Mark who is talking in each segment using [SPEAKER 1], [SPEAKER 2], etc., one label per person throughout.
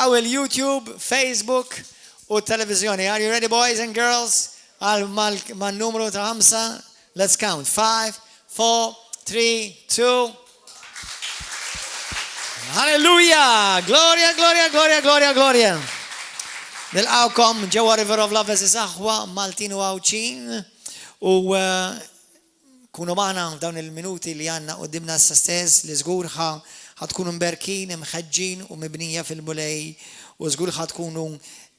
[SPEAKER 1] naraw il-YouTube, Facebook u televizjoni. Are you ready, boys and girls? Mal numru ta' 5. Let's count. 5, 4, 3, 2. Hallelujah! Gloria, gloria, gloria, gloria, gloria. Nil-għawkom ġewa River of Love eżis aħwa Maltin u Għawċin u kunu maħna f'dawn il-minuti li għanna u dimna s-stess li zgur ħatkunu mberkin, imħedġin u mibnija fil-mulej u zgur ħatkunu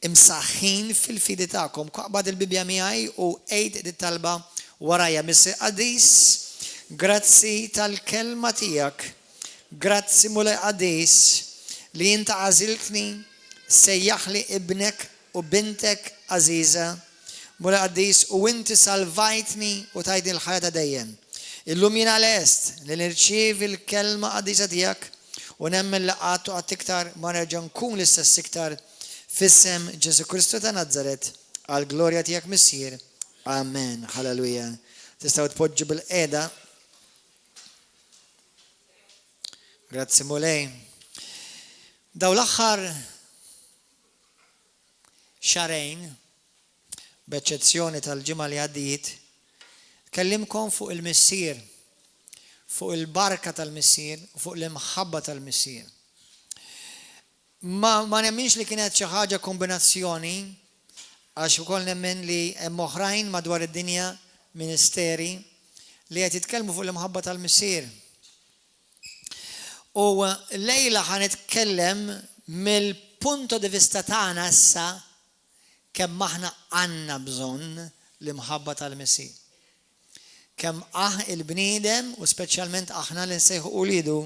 [SPEAKER 1] imsaħħin fil-fidi ta'kom. Bad il-bibja miħaj u ejt dit-talba warajja. Missi Qadis, grazzi tal-kelma tijak, grazzi mulej Qadis li jinta għaziltni sejjaħli ibnek u bintek Aziza, mulej Qadis u inti salvajtni u tajdni l-ħajta dejjem. Illum jina l-est li nirċievi l-kelma Qadisa tijak u nemmen laqatu għat-iktar ma nerġa' nkun l-istess iktar fissem Ġesu Kristu ta' Nazaret għal glorja tijak Missir. Amen. Halleluja. Tistaw tpoġġu bil-qeda. Grazzi mulej. Daw l-aħħar xarejn, b'eċċezzjoni tal-ġimgħa li għaddiet, kellimkom fuq il-Missier, fuq il-barka tal-Missier, fuq l-imħabba tal-Missier. Ma nemminx li kienet xi ħaġa kombinazzjoni, għax ukoll nemmen li hemm oħrajn madwar id-dinja ministeri li qed jitkellmu fuq l-imħabba tal-Missier. U lejla ħanitkellem mill-punto di vista tagħna issa kemm aħna għandna bżonn l-imħabba tal-Missier. Kemm il-bniedem u speċjalment aħna li nsejħu ulidu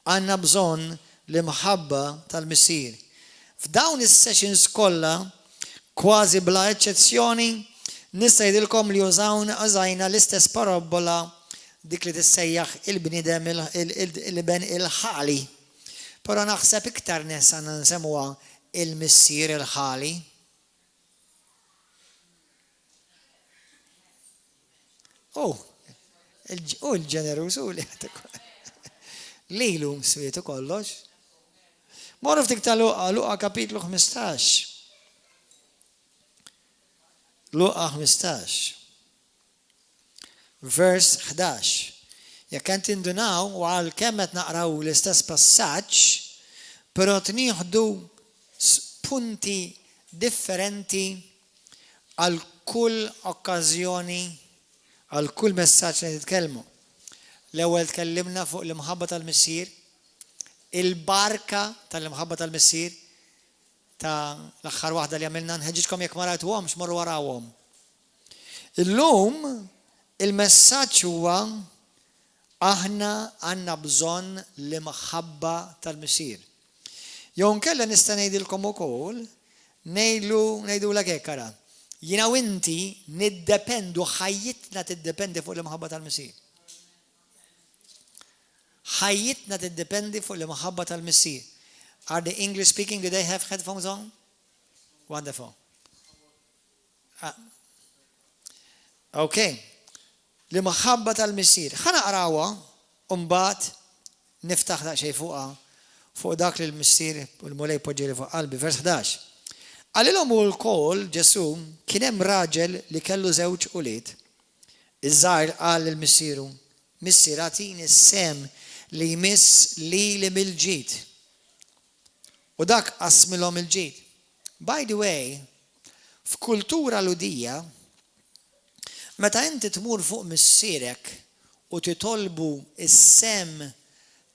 [SPEAKER 1] għandna bżonn l-imħabba tal-Missier. F'dawn is-sessions kollha kważi bla eċċezzjoni nista' jgħidilkom li użajna l-istess parabola dik li tissejjaħ il-bniedem il-ben il-ħali. Però naħseb iktar nies għandna nsemmuha il-Missier il-ħali. Il-ġenerus u li lilu swietu kollox. Morru ftik ta' Luqa kapitlu 15. Luqa 15. Vers 11. Jekk kent indunaw u għal kemmet naqraw l-istess passaġġ, però tnieħdu punti differenti għal kull okkażjoni, għal kull messaġġ li nitkellmu. L-ewwel tkellimna fuq l-imħabba tal-Missier, il-barka tal-imħabba tal-Missier ta' l-aħħar waħda li għamilna nħeġġitkom jekk ma rajtuhomx morru warawhom. Illum il-messaġġ huwa aħna għandna bżonn l-imħabba tal-Missier. Jew nkella nista' ngħidilkom ukoll ngħidulek hekk ara. Jiena u inti niddependu, ħajjitna tiddependi fuq l-imħabba tal-Missier. Ħajjitna tiddependi fuq l-imħabba tal-Missier. Are the English speaking? Do they have headphones on? Wonderful. Okay. L-imħabba tal-Missier. Ħana qrawha u mbagħad niftaħ daqsxejn fuqha fuq dak li l-Missier u l-mulej poġġieli fuq qalbi. Vers 11. Għalilhom u l-kol Ġesu kien hemm raġel li kellu żewġ ulied. Iż-żgħir qal lill-missieru, Missier agħtini s-sem li jmiss lili mill-ġid. U dak qasmilhom il-ġid. By the way, f'kultura ludija, meta inti tmur fuq missierek u titolbu is-sem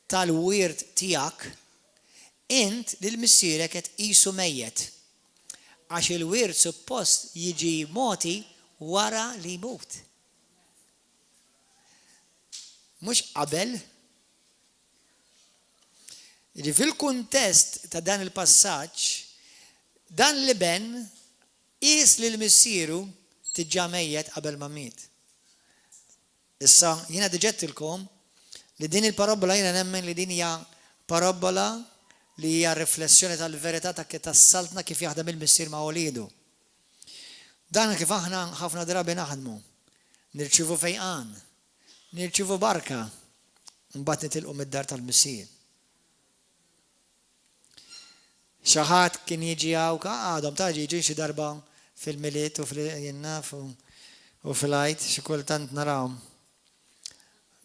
[SPEAKER 1] tal-wirt tiegħek, int lill-missierek qed qisu mejjed. Għax il-wirt suppost jiġi moti wara li jmut. Mhux qabel. Jiġi fil-kuntest ta' dan il-passaġġ, dan li ben qis li l-missieru tiġġa mejjed qabel ma miet. Issa jiena diġettilkom li din il-parabola jiena nemmen li din hija parabola li hija riflessjoni tal-verità ta' kif tassaltna kif jaħdem il-Missier ma' wolidu. Dan kif aħna ħafna drabi naħdmu. Nirċivu fejqan, nirċivu barka, mbagħad nitilqu mid-dar tal-Missier. Xi ħadd kien jiġi hawn għadhom ta' jiġi xi darba fil-miliet u fil-jinnaf u fil-għajt xi kultant narawhom.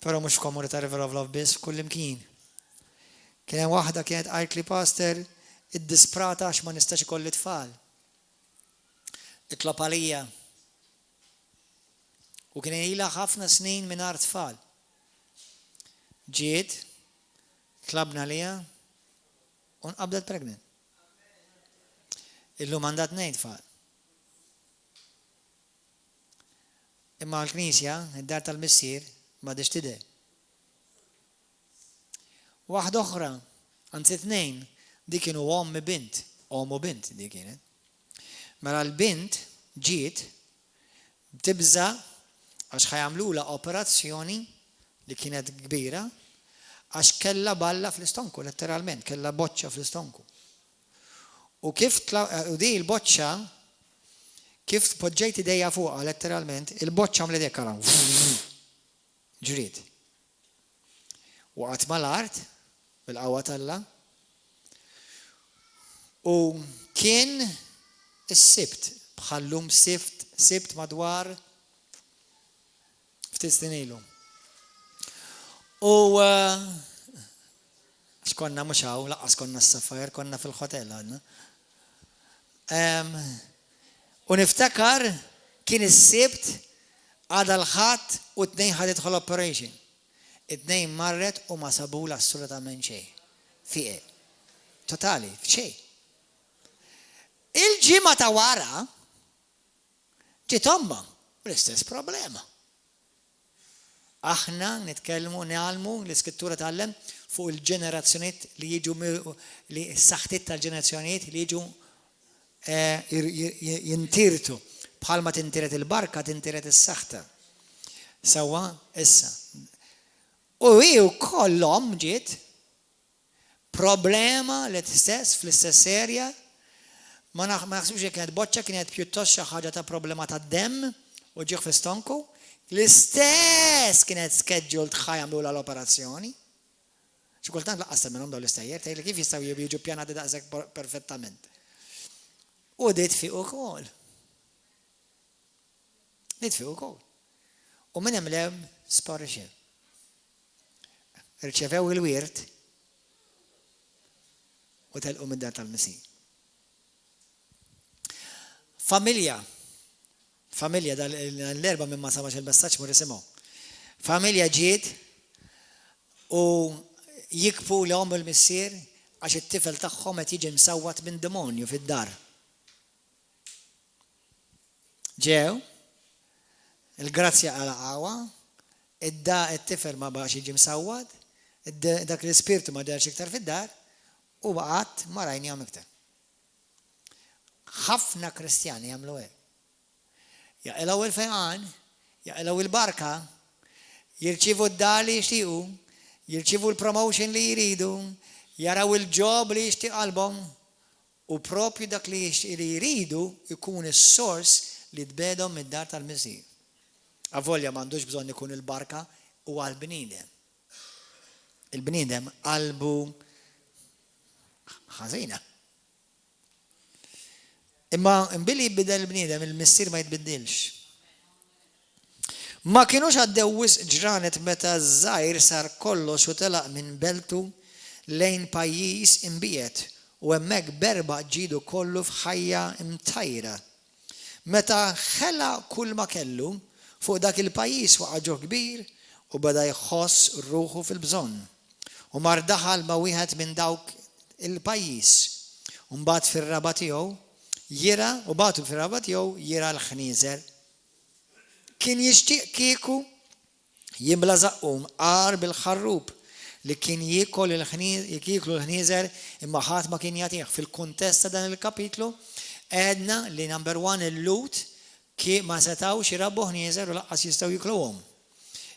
[SPEAKER 1] Però mhux f'Komunità River of Love biss f'kull imkien. Kien hemm waħda kienet qalt li pastor iddisprata għax ma nistax ikolli tfal. Itlob għalija. U kien ilha ħafna snin mingħajr tfal. Ġiet, tlabna għalija u nqabdet pregnant. Illum għandha 2 tfal. Imma l-Knisja, id-dar tal-missier, m'għadix tidher. Waħda oħra, anzi 2, dik kienu om u bint dik kienet. Mela l-bint ġiet tibża għax ħajamlula operazzjoni li kienet kbira għax kella balla fl-istonku, letteralment, kella boċċa fl-istonku. U kif u di l-boċċa, kif poġġejt idejja fuqha letteralment, il-boċċa mlet hekk ara. Ġriet. Waqgħet mal-art bil-qawwa talla. U kien is-sibt bħallum sibt madwar ftit snin ilu. U x'konna mhux hawn, laqqas konna s-Saffajer, konna fil-ħotel għadna. U niftakar kien is-sibt għadha l-ħadd u 2 ħadet idħol operation. 2 marret u ma sabula assolutament xejn. Fiqe. Totali, f'xejn. Il-ġimgħa ta' wara ġiet omma l-istess problema. Aħna nitkellmu nagħlmu l-Iskrittura tgħallem fuq il-ġenerazzjonijiet li jiġu li s-saħħtiet tal-ġenerazzjonijiet li jiġu jintirtu bħalma tintiret il-barka tintiret is-saħħta. Sewwa issa. U hi wkoll ġiet problema l-istess fl-istess serja ma naħsbux jekk kienet boċċa kienet pjuttost xi ħaġa ta' problema tad-demm u ġieħ fl-istonku. L-istess kienet scheduled ħajamlu l-operazzjoni. Xi kultant laqqas minnhom dawn l-istejjer tgħidli kif jistgħu jiġu ppjanati daqshekk perfettament. U dit fiq ukoll. Dit fiq ukoll. U minn hemm lem sparixxew. Irċevew il-wirt u telqu mid-dar tal-Missir. Familja dal-erba minn ma samax il-messaġġ mur isimgħu. Familja ġiet u jikbu l il-missier għax it-tifel tagħhom qed jiġi msawwat minn demonju fid-dar. Ġew, il-grazzja għala qawwa, it-tifel ma baqax jiġi msawwad, dak l-ispirtu ma darx iktar fid-dar u baqgħet ma rajnihom iktar. Ħafna Kristjani jagħmlu hekk. Jaqilgħu il-fejqan, jaqilgħu il-barka, jirċievu d-dar li jixtiequ, jirċievu l-promotion li jridu, jaraw il-job li jixtieq qalbhom u propju dak li jridu ikun is-sors li tbedhom mid-dar tal-Missir. Avolja m'għandux bżonn ikun il-barka u għall-bniedem. Il-bniedem qalbu ħażina. Imma billi jibdel il-bniedem il-missier ma jitbiddilx. Ma kienux għaddew wisq ġranet meta żgħir sar kollox u telaq minn beltu lejn pajjiż imbiet u hemmhekk berba' ġidu kollu f'ħajja imtajra. Meta ħela kull ma kellu fuq dak il-pajjiż waqa' ġo kbir u beda jħoss ruħu fil-bżonn. U mar daħal ma' wieħed minn dawk il-pajjiż. U mbagħad fir-raba tiegħu jira u bagħtu fir-raba tiegħu jira l-ħnieżer. Kien jixtieq kieku jimla zaqqum qar bil-ħarrub li kien jiekol jiklu l-ħnieżer imma ħadd ma kien jagħtih. Fil-kuntest ta' dan il-kapitlu għedna li number 1 il-lut ki ma setawx jirabbu ħnieżer u laqqas jistgħu jikluhom.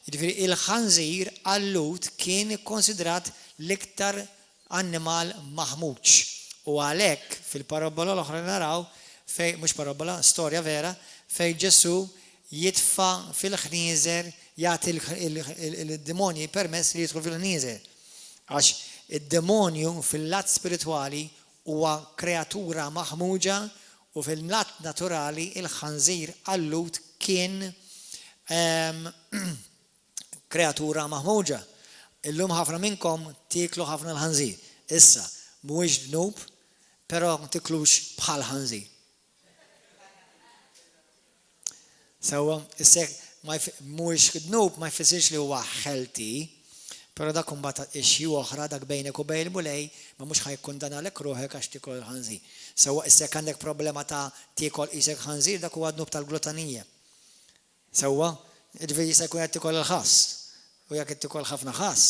[SPEAKER 1] Jiġifieri il-ħanżir għall-lut kien ikkonsidrat l-iktar annimal maħmuġ. U għalhekk fil-parabola l-oħra naraw fej mhux parabola, storja vera, fej Ġesu jitfa' fil-ħnieżer jagħti il-demonji permess li jidħol fil-ħnieżer. Għax id-demonju fil-lat spiritwali huwa kreatura maħmuġa u fil-lat naturali il-ħanżir allut kien kreatura maħmuġa. Illum ħafna minnkom tiklu ħafna l-ħanżir. Issa, mhuwiex dnub, però tiklux bħal ħanżir. Sewa, issa mhuwiex dnub ma jfissirx li huwa healthy, però dak imbagħad ixju oħra dak bejnek u bejn il-mulej ma mhux ħajkundana ruħek għax tikol ħanżir. Sewa issa għandek problema ta' tikol isek ħanżir dak huwa dnub tal-glutanija. Sewa, ġifieri jista' jkun qed tikol il-ħass. U jekk qed tikol ħafna ħass.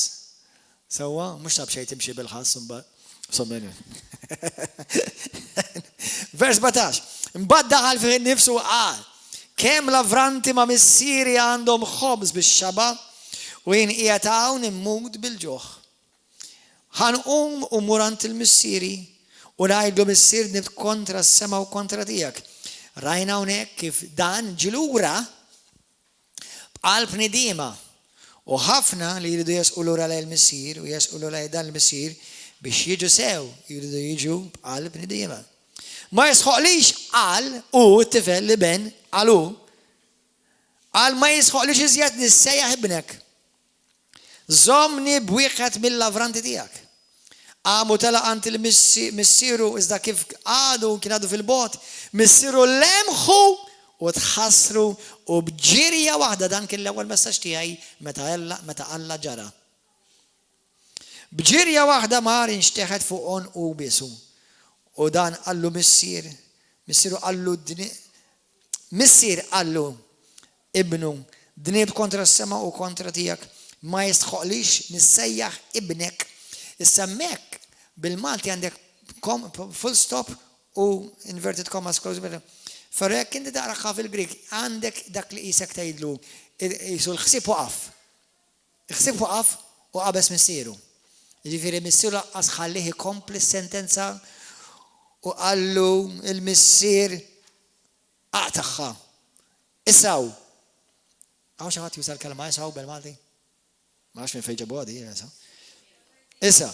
[SPEAKER 1] Sewa, mhux tab xejn timxi bil-ħass imbagħad. Vers 17. Imbagħad daħal fi nnifsu qal kemm lavranti ma' missieri għandhom ħobż bix-xaba u jien qiegħed hawn immut bil-ġuħ. Ħanqum u murant il-missieri u ngħidlu missier nibt kontra s-sema u kontra tiegħek. Rajna hawnhekk kif dan ġilura b'qalb nidima u ħafna li jridu jesqu lura lejn il-missier u jesqu lura lejn dan il-missier biex jiġu sew jridu jiġu b'qalb nidima. Ma jisħoqlix qal u t-tifel li ben qalu qal ma jisħoqlix iżjed nissejjaħ ibnek. Żommni b'wieħed mill-lavranti tiegħek. Għamu telaqant il-missieru iżda kif kien għadu fil-bot, missieru lemħu u tħassru u bġirja waħda dan kien l-ewwel messaġġ tiegħi meta Alla ġara. Bġirja waħda mar inxteħet fuqhom u bisu. U dan qallu missieru qallu missier qallu ibnu dnib kontra s-sema u kontra tiegħek ma jistħoqlix nissejjaħ ibnek. Issa hemmhekk bil-Malti għandek full stop u inverted commas close bracket. Farek inti daqraħħa fil-Grik għandek dak li qisek tgħidlu qisu l-ħsieb waqaf. Ħsieb waqaf u qabeż missieru. Jiġifieri missieru laqqas ħallih ikompli s-sentenza u qallu il-missier aqtaħħa. Issaw. Għaw xi ħadd juża l-kelma issaw bil-Malti? Ma għax minn fejn ġabuha di issa.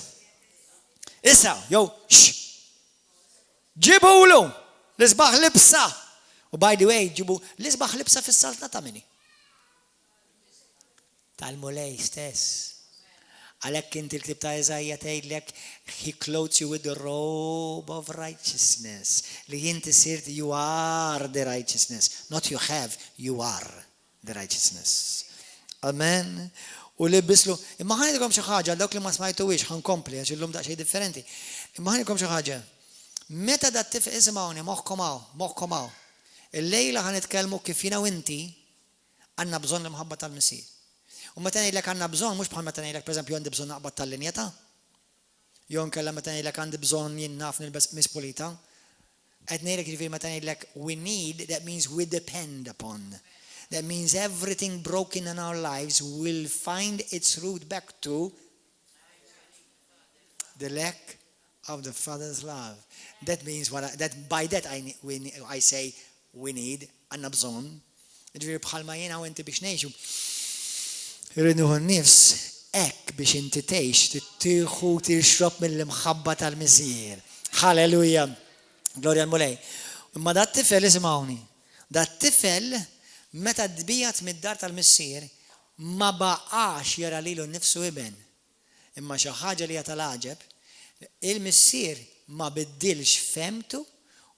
[SPEAKER 1] Issa, jew, ġibulu l-isbaħ libsa. U by the way, ġibu l-isbaħ libsa fis-saltna ta' minni. Tal-mulej stess. Għalhekk inti l-ktib ta' Eżajja tgħidlek he clothes you with the robe of righteousness. Li inti sirt you are the righteousness. Not you have, you are the righteousness. Amen. U libislu, imma ħanidikom xi ħaġa dawk li ma smajtuwiex ħankompli għax illum daqsxejn differenti. Imma ħanidikom xi ħaġa. Meta dat tifq isimgħuni moħħkom hawn. Il-lejla ħanitkellmu kif jiena u inti għandna bżonn l-imħabba tal-missier. U meta ngħidlek għandna bżonn mhux bħal meta ngħidlek pereżempju għandi bżonn naqbad tal-linjeta. Jew nkella meta ngħidlek għandi bżonn jien naf nilbes mispolita. Qed ngħidlek jiġifieri meta ngħidlek we need, that means we depend upon. That means everything broken in our lives will find its root back to the lack of the Father's love. That means by that I say we need għandna bżonn. Ġifieri bħalma jiena u inti biex ngħixu. Irridu nnifs hekk biex inti tgħix tieħu tixrob mill-imħabba tal-missier. Halleluja. Glorja l-mulej. Imma dat tifel isimgħuni. Dat tifel meta dbijat mid-dar tal-missier ma baqax jara lilu nnifsu iben. Imma xi ħaġa li hija tal-għaġeb, il-missier ma biddilx femtu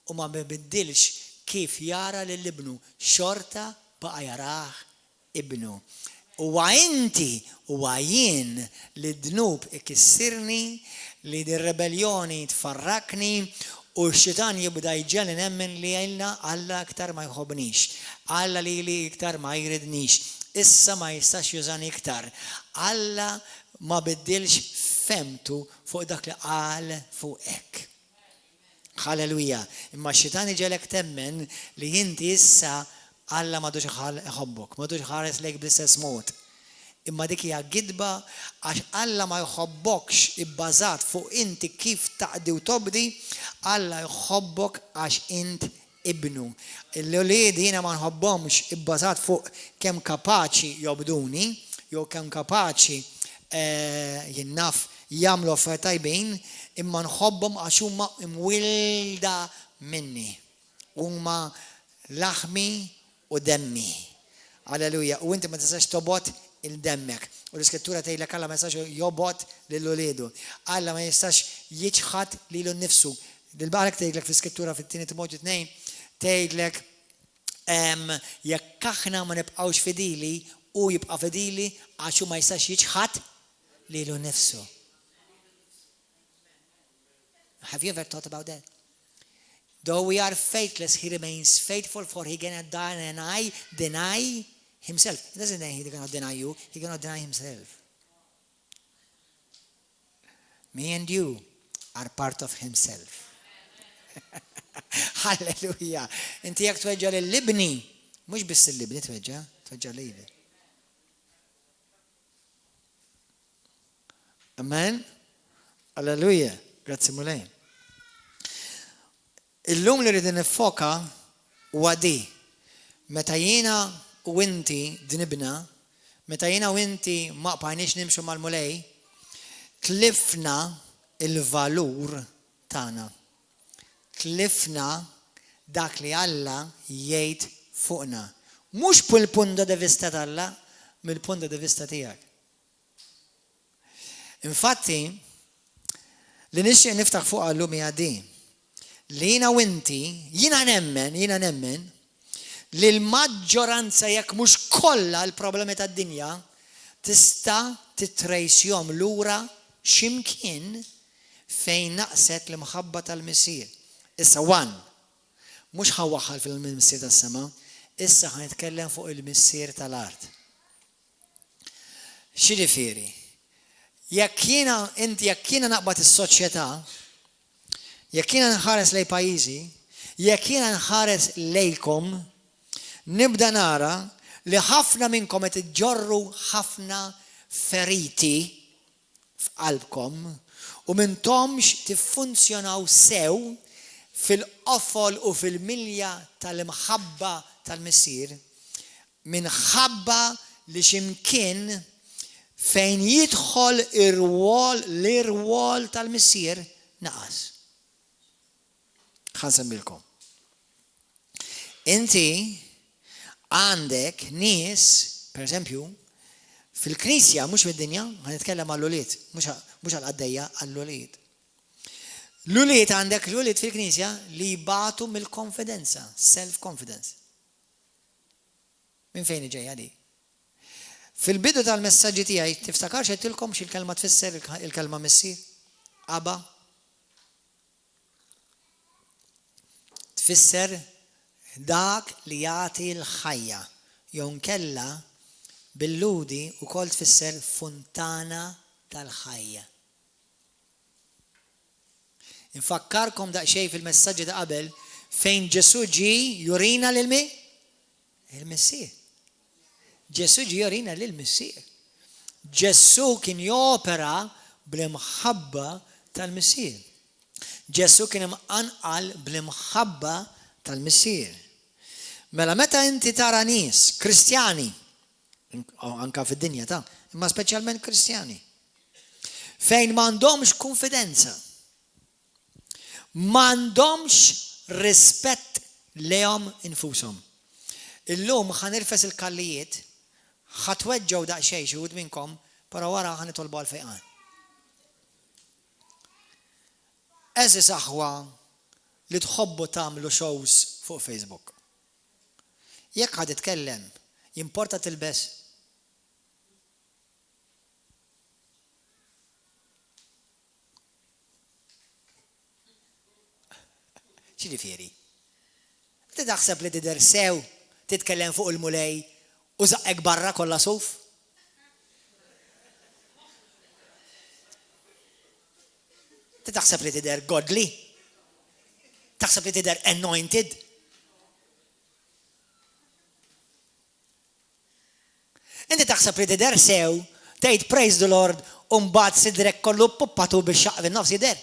[SPEAKER 1] u ma biddilx kif jara lill-ibnu, xorta baqa jarah ibnu. U inti u jien li d-dnub ikissirni, li d-rebellioni tfarrakni u x-xitan jibda jġelli nemmen li għajlna Alla iktar ma jħobnix. Alla li iktar ma jridnix. Issa ma jistax jużani iktar. Alla ma biddilx femtu fuq dak li qal fuq hekk. Halleluja. Imma x-xitan iġelek temmen li inti issa Alla madux iħobbok, madux ħares lejk bl-istess mod. Imma dik hija gidba għax Alla ma jħobbokx ibbażat fuq inti kif taqdi u tobdi, Alla jħobbok għax int ibnu. Il-wliedi jiena ma nħobbhomx ibbażat fuq kemm kapaċi jobduni, jew kemm kapaċi jinnaf jagħmlu affarijiet tajbin, imma nħobbhom għax huma imwilda minni. Huma laħmi u demmi. Alleluja. U inti ma tistax tobot il-demmek. U l-iskrittura tgħidlek Alla ma jistax jobot lil uliedu. Alla ma jistax jiġħad lilu nnifsu. Dil-barek tgħidlek fl-iskrittura fit-2 Timotju 2 tgħidlek jekk aħna ma nibqgħux fidili u jibqa' fidili għax hu ma jistax jiġħad lilu nnifsu. Have you ever thought about that? Though we are faithless, he remains faithful, for he cannot deny himself. He doesn't say he cannot deny you, he cannot deny himself. Me and you are part of himself. Hallelujah. Inti jekk tweġġa lill-libni, mhux biss il-libni tweġġa lili. Amen? Hallelujah. Grazzi mulej. Illum li rridu nifoka huwa di. Meta jiena u inti dnibna, meta jiena u inti ma qbajniex nimxu mal-mulej, tlifna il-valur tagħna. Tlifna dak li Alla jgħid fuqna. Mhux mill-punto di vista tal-Alla, mill-punto di vista tiegħek. Infatti, li nixtieq niftaħ fuq llum hija di. Li jiena u inti, jiena nemmen li l-maġġoranza jekk mhux kollha l-problemi tad-dinja tista' titrejsjhom lura x'imkien fejn naqset l-imħabba tal-Missier. Issa mhux ħawaħħal fil-Missier tas-sema, issa ħanitkellem fuq il-Missier tal-art. X'jiġifieri? Jekk jiena naqbad is-soċjetà, jekk jiena nħares lejn pajjiżi, jekk jiena nħares lejkom, nibda nara li ħafna minnkom qed iġġorru ħafna feriti f'qalbkom u m'intomx tiffunzjonaw sew fil-qofol u fil-milja tal-imħabba tal-Missier minħabba li x'imkien fejn jidħol l-irwol tal-Missier naqas. Ħansembilkom. Inti għandek nies, per eżempju, fil-Knisja, mhux fid-dinja, ħanitkellem għall-ulied, mhux għall-qaddejja, għall-ulied. L-ulied għandek l-ulied fil-Knisja li jibatu mill-konfidenza, self-confidence. Min fejn ġejja di? Fil-bidu tal-messaġġi tiegħi tiftakarx qedtilkom x'il-kelma tfisser il-kelma Missier? Aba? Tfisser dak li jagħti l-ħajja. Jew nkella bil-ludi wkoll tfisser funtana tal-ħajja. Infakkarkom daqsxejn fil-messaġġi ta' qabel fejn Ġesu ġie jurina lil il-Missier. Ġesu ġie jurina lill-Missier. Ġesu kien jopera bl-imħabba tal-Missier. Ġesu kien imqanqal bl-imħabba tal-Missier. Mela meta inti tara nies Kristjani, anka fid-dinja imma speċjalment Kristjani, fejn m'għandhomx konfidenza, m'għandhomx rispett lejhom infushom. Illum ħanirfes il-kallijiet, ħatweġġew daqsxejn xi wħud minnkom, però wara ħanitolbu għall-fejqan. Eżis aħwa li tħobbu tagħmlu shows fuq Facebook. Jekk ħad titkellem, jimporta tilbes. X'jiġifieri? Inti taħseb li tidher sew titkellem fuq il-mulej u żaqek barra kollha suf? Taħseb li tidher godly? Taħseb li tidher anointed? Inti taħseb li tidher sew, tgħid praise the Lord u mbagħad sidrek kollu puppatu bix-xaqq fin-nofs jidher.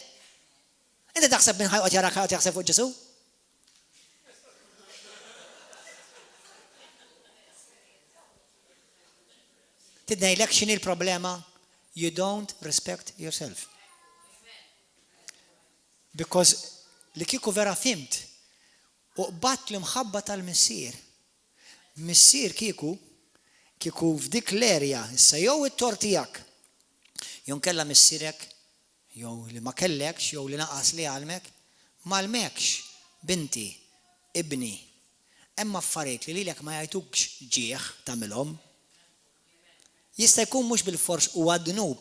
[SPEAKER 1] Inti taħseb minn ħajqod jarak ħajqod jaħseb fuq Ġesu? Tidnejlek x'inhi l-problema? You don't respect yourself. Because li kieku vera fimt u qbatt l-imħabba tal-missier. Missier kieku f'dik l-erja, issa jew it-tort tiegħek, jew nkella missierek, jew li ma kellekx, jew li naqas li għalmek, ma għalmekx binti, ibni. Hemm affarijiet li lilek ma jgħidukx ġieħ tagħmilhom. Jista' jkun mhux bil-fors huwa dnub,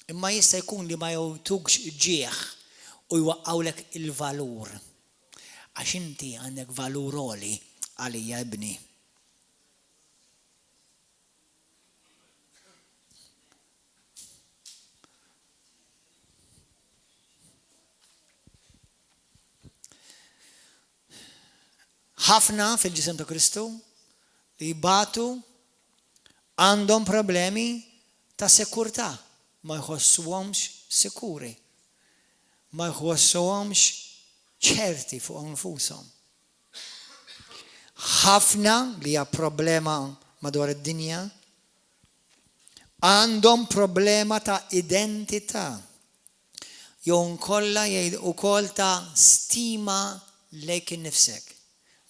[SPEAKER 1] imma jista' jkun li ma jgħidukx ġieħ u jwaqqgħulek il-valur. Għax inti għandek valur għoli għalija ibni. ħafna fil-ġisem ta' Kristu li jibatu għandhom problemi ta' sekurtà, ma jħossuhomx sikuri, ma jħossuhomx ċerti fuq anfushom. Ħafna li hija problema madwar id-dinja għandhom problema ta' identità. Jew nkollha jgħid ukoll ta' stima lejk innifsek.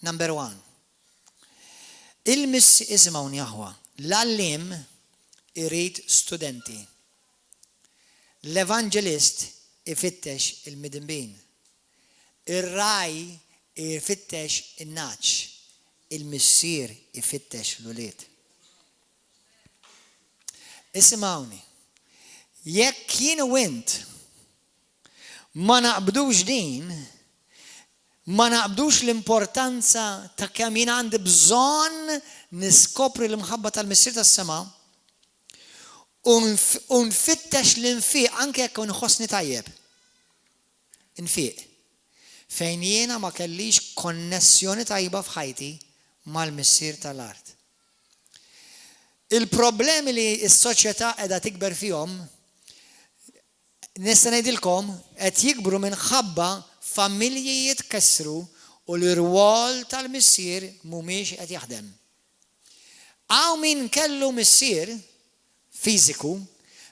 [SPEAKER 1] Number 1. Ismawni aħwa, l-allim irid studenti. L-evangelist ifittex il-midinbin. Ir-raj ifittex in-naċ. Il-missier ifittex l-ulied. Ismawni, jekk jien u int ma naqbdux din, ma naqbdux l-importanza ta' kemm jien għandi bżonn niskopri l-imħabba tal-missier tas-sema u nfittex l-infiq anke jekk nħossni tajjeb. Infiq. Fejn jiena ma kellix konnessjoni tajba f'ħajti mal-missier tal-art. Il-problemi li s-soċjetà qiegħda tikber fihom nista' ngħidilkom qed jikbru minħabba familji jitkessru u l-irwol tal-missier mhumiex qed jaħdem. Hawn min kellu missier fiżiku,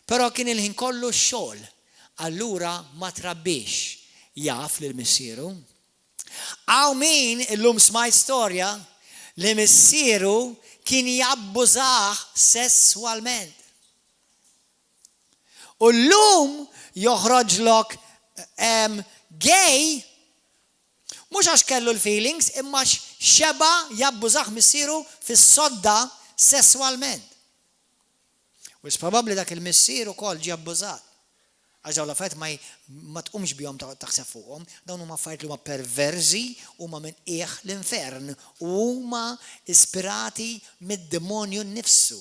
[SPEAKER 1] però kien il-ħin kollu x-xogħol, allura ma trabbix jaf lil missieru. Hawn min illum smajt storja li missieru kien jabbużah sesswalment. U llum joħroġlok gay, mhux għax kellu l-feelings, imma xeba jabbużah missieru fis-sodda sesswalment. U probabbli dak il-missier ukoll ġie abbużat. Għax dawn l-affarijiet ma tqumx bihom taħseb fuqhom, dawn huma affarijiet li huma perverżi, huma minn qiegħ l-infern, u huma ispirati mid-demonju nnifsu.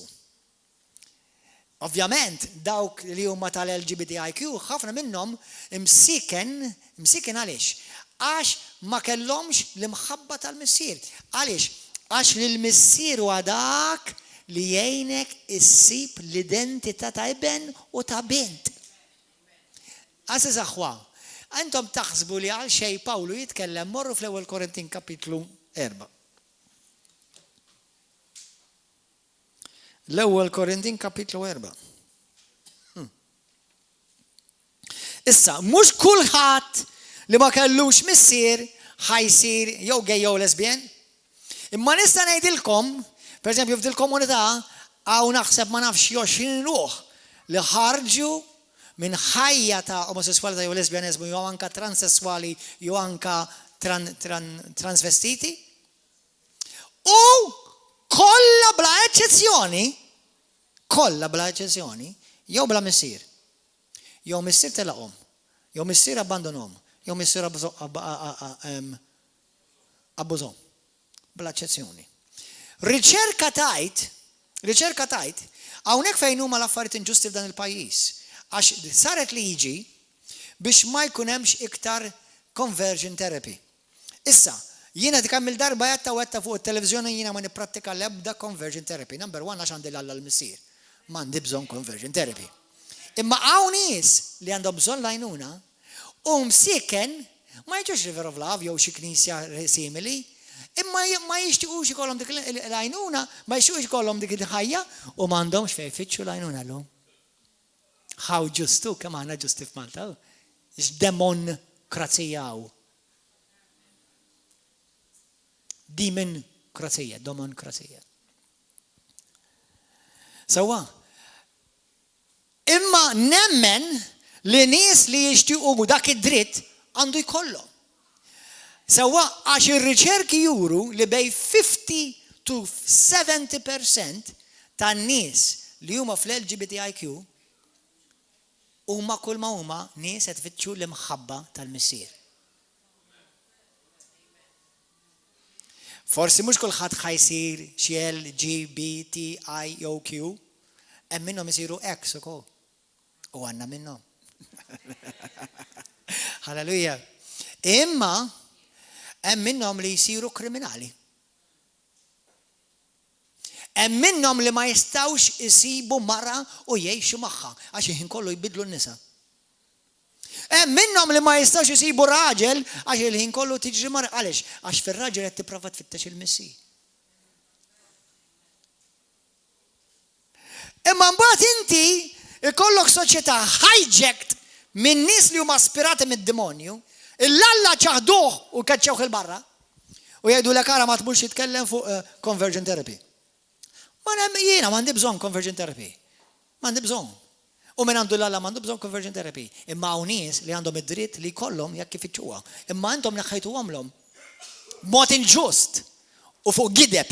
[SPEAKER 1] Ovvjament, dawk li huma tal-LGBTIQ, ħafna minnhom imsiken għaliex? Għax ma kellhomx l-imħabba tal-missier. Għaliex? Għax lill-missier huwa dak li jgħinek issib l-identità ta' ibn u ta' bint. Għaziz aħwa, għandhom taħsbu li għal xej Pawlu jitkellem morru fl-ewwel Korintin kapitlu 4. L-ewwel Korintin kapitlu 4. Issa, mhux kulħadd li ma kellux missier ħajsir jew gay jew lesbien. Imma nista' ngħidilkom, pereżempju f'dil komunità hawn naħseb ma nafx 20 ruħ li ħarġu minn ħajja ta' omosessualità jew lesbjaneżmu jew anke transessuali jew anke transvestiti. U kollha bla eċċezzjoni, jew bla missier. Jew missier telaqhom, jew missier abbandonhom, jew missier abbużhom. Bla eċċezzjoni. Riċerka tajt, hawnhekk fejn huma l-affarijiet inġusti f'dan il-pajjiż. Għax saret liġi biex ma jkun hemmx iktar conversion therapy. Issa, jiena tikammil darba wetta fuq it-televiżjoni jiena ma nipprattika l-ebda conversion therapy. Number 1 għax għandi l-alla l-missier. M'għandi bżonn conversion therapy. Imma hawn nies li għandhom bżonn l-għajnuna u msiken ma jiġux River of Love jew xi knisja simili, imma ma jixtiequx ikollhom dik l-għajnuna, ma jixtiequx ikollhom dik il-ħajja u m'għandhomx fejn jfittxu l-għajnuna llum. How ġustu, kemm aħna ġusti f'Malta. Ix demon krazzijaw. Demon krazija. Sawa. Imma nemmen li nies li jixtiequ dak id-dritt għandu jkollhom. Sawa għax ir-riċerki juru li bej 50 to 70% tan-nies li huma fl-LGBTIQ huma kull ma huma nies qed ifittxu l-imħabba tal-missier. Forsi mhux kulħadd ħajsir xi LGBTIQ, hemm minnhom isiru X ukoll. U għandna minnhom. Halleluja. Imma hemm minnhom li jsiru kriminali. Hemm minnhom li ma jistgħux isibu mara u jgħixu magħha għax il-ħin kollu jbidlu n-nisa. Hemm minnhom li ma jistgħux isibu raġel għax il-ħin kollu tiġri mara għaliex għax fir-raġel qed tipprova tfittex il-missi. Imma mbagħad inti ikollok soċjetà hijacked minn nies li huma aspirati mid-demonju, il-Alla ċaħduh u kaċċewh il-barra u jgħidu lek ara ma tmux jitkellem fuq convergent therapy. Jiena m'għandi bżonn convergent therapy. M'għandi bżonn. U minn għandu l-Alla m'għandu bżonn convergent therapy. Imma hawn nies li għandhom id-dritt li jkollhom jekk ifittxuha. Imma intom neħħejtuhomlhom b'mod inġust u fuq gideb.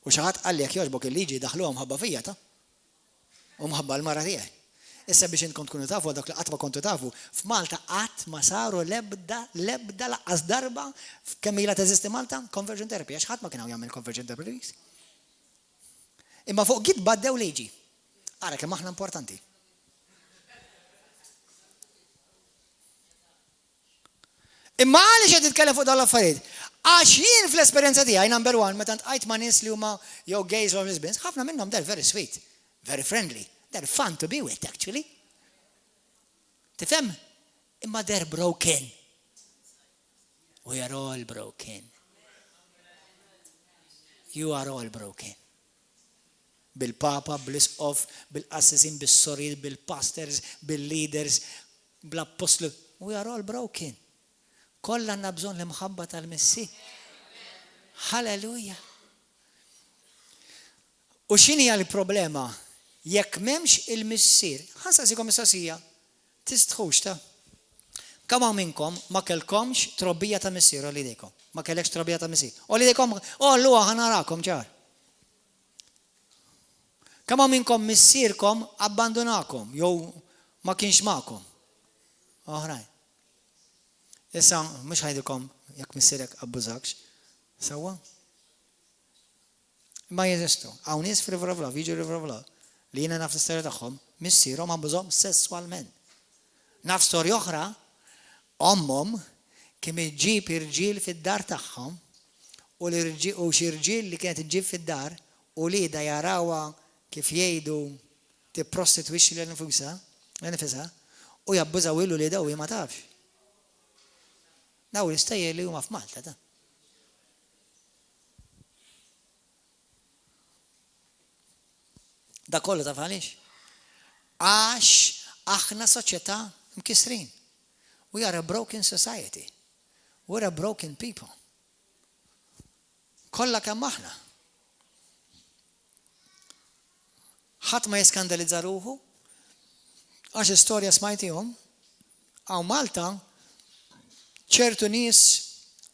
[SPEAKER 1] U xi ħadd qal li jekk jogħġbok il-liġi daħluhom ħabba fija ta' u mħabba l-mara tiegħi. Issa biex intkom tkunu tafu dak li qatt ma kontu tafu, f'Malta qatt ma saru lebda laqqas darba kemm ilha teżisti Malta convergent therapy għax ħadd ma kien hawn jagħmel convergent therapy. Imma fuq gid baddew liġi. Ara kemm aħna importanti. Imma għaliex qed titkellem fuq dawn l-affarijiet? Għax jien fl-esperjenza tiegħi number one meta ntqajt ma' nies li huma jew gays or lesbians, ħafna minnhom they're very sweet, very friendly. They're fun to be with, actually. Tifhem? Imma they're broken. We are all broken. You are all broken. Bil-papa, bil-isqof, bil-assassin, bil-soril, bil-pastors, bil-leaders, bil-apostlu. We are all broken. Kollha għandna bżonn l-imħabba tal-Messi. Halleluja. U x'inhi l-problema? Jekk m'hemmx il-missier, ħansaqsikom mistoqsija, tistħux ta' kemm hawn minnkom ma kellkomx trobbija ta' missier u lidejkom. Ma kellekx trobbija ta' missier. U lidejkom, allura ħanarakom ċar. Kemm hawn minnkom missierkom abbandonakom jew ma kienx magħkom. Oħrajn. Issa mhux ħajdilkom jekk missierek abbużakx. Sewwa? Ma jeżistu. Hawn nies f'River of Love, jiġu River of Love. Li jiena naf l-istorja tagħhom, missierhom abbużhom sesswalment. Naf storja oħra, ommhom kien iġġib irġiel fid-dar tagħhom u xi irġiel li kienet iġġib fid-dar u lieda jarawha kif jgħidu tipprostitwixxi lil nifisha u jabbużaw ilu li daw ma tafx. Daw l-istejjer li huma f'Malta ta'. Da kollu taf għaliex? Għax aħna soċjetà mkisrin. We are a broken society. We're a broken people. Kollha kemm aħna. Ħadd ma jiskandalizza ruħu għax istorja smajtihom hawn Malta ċertu nies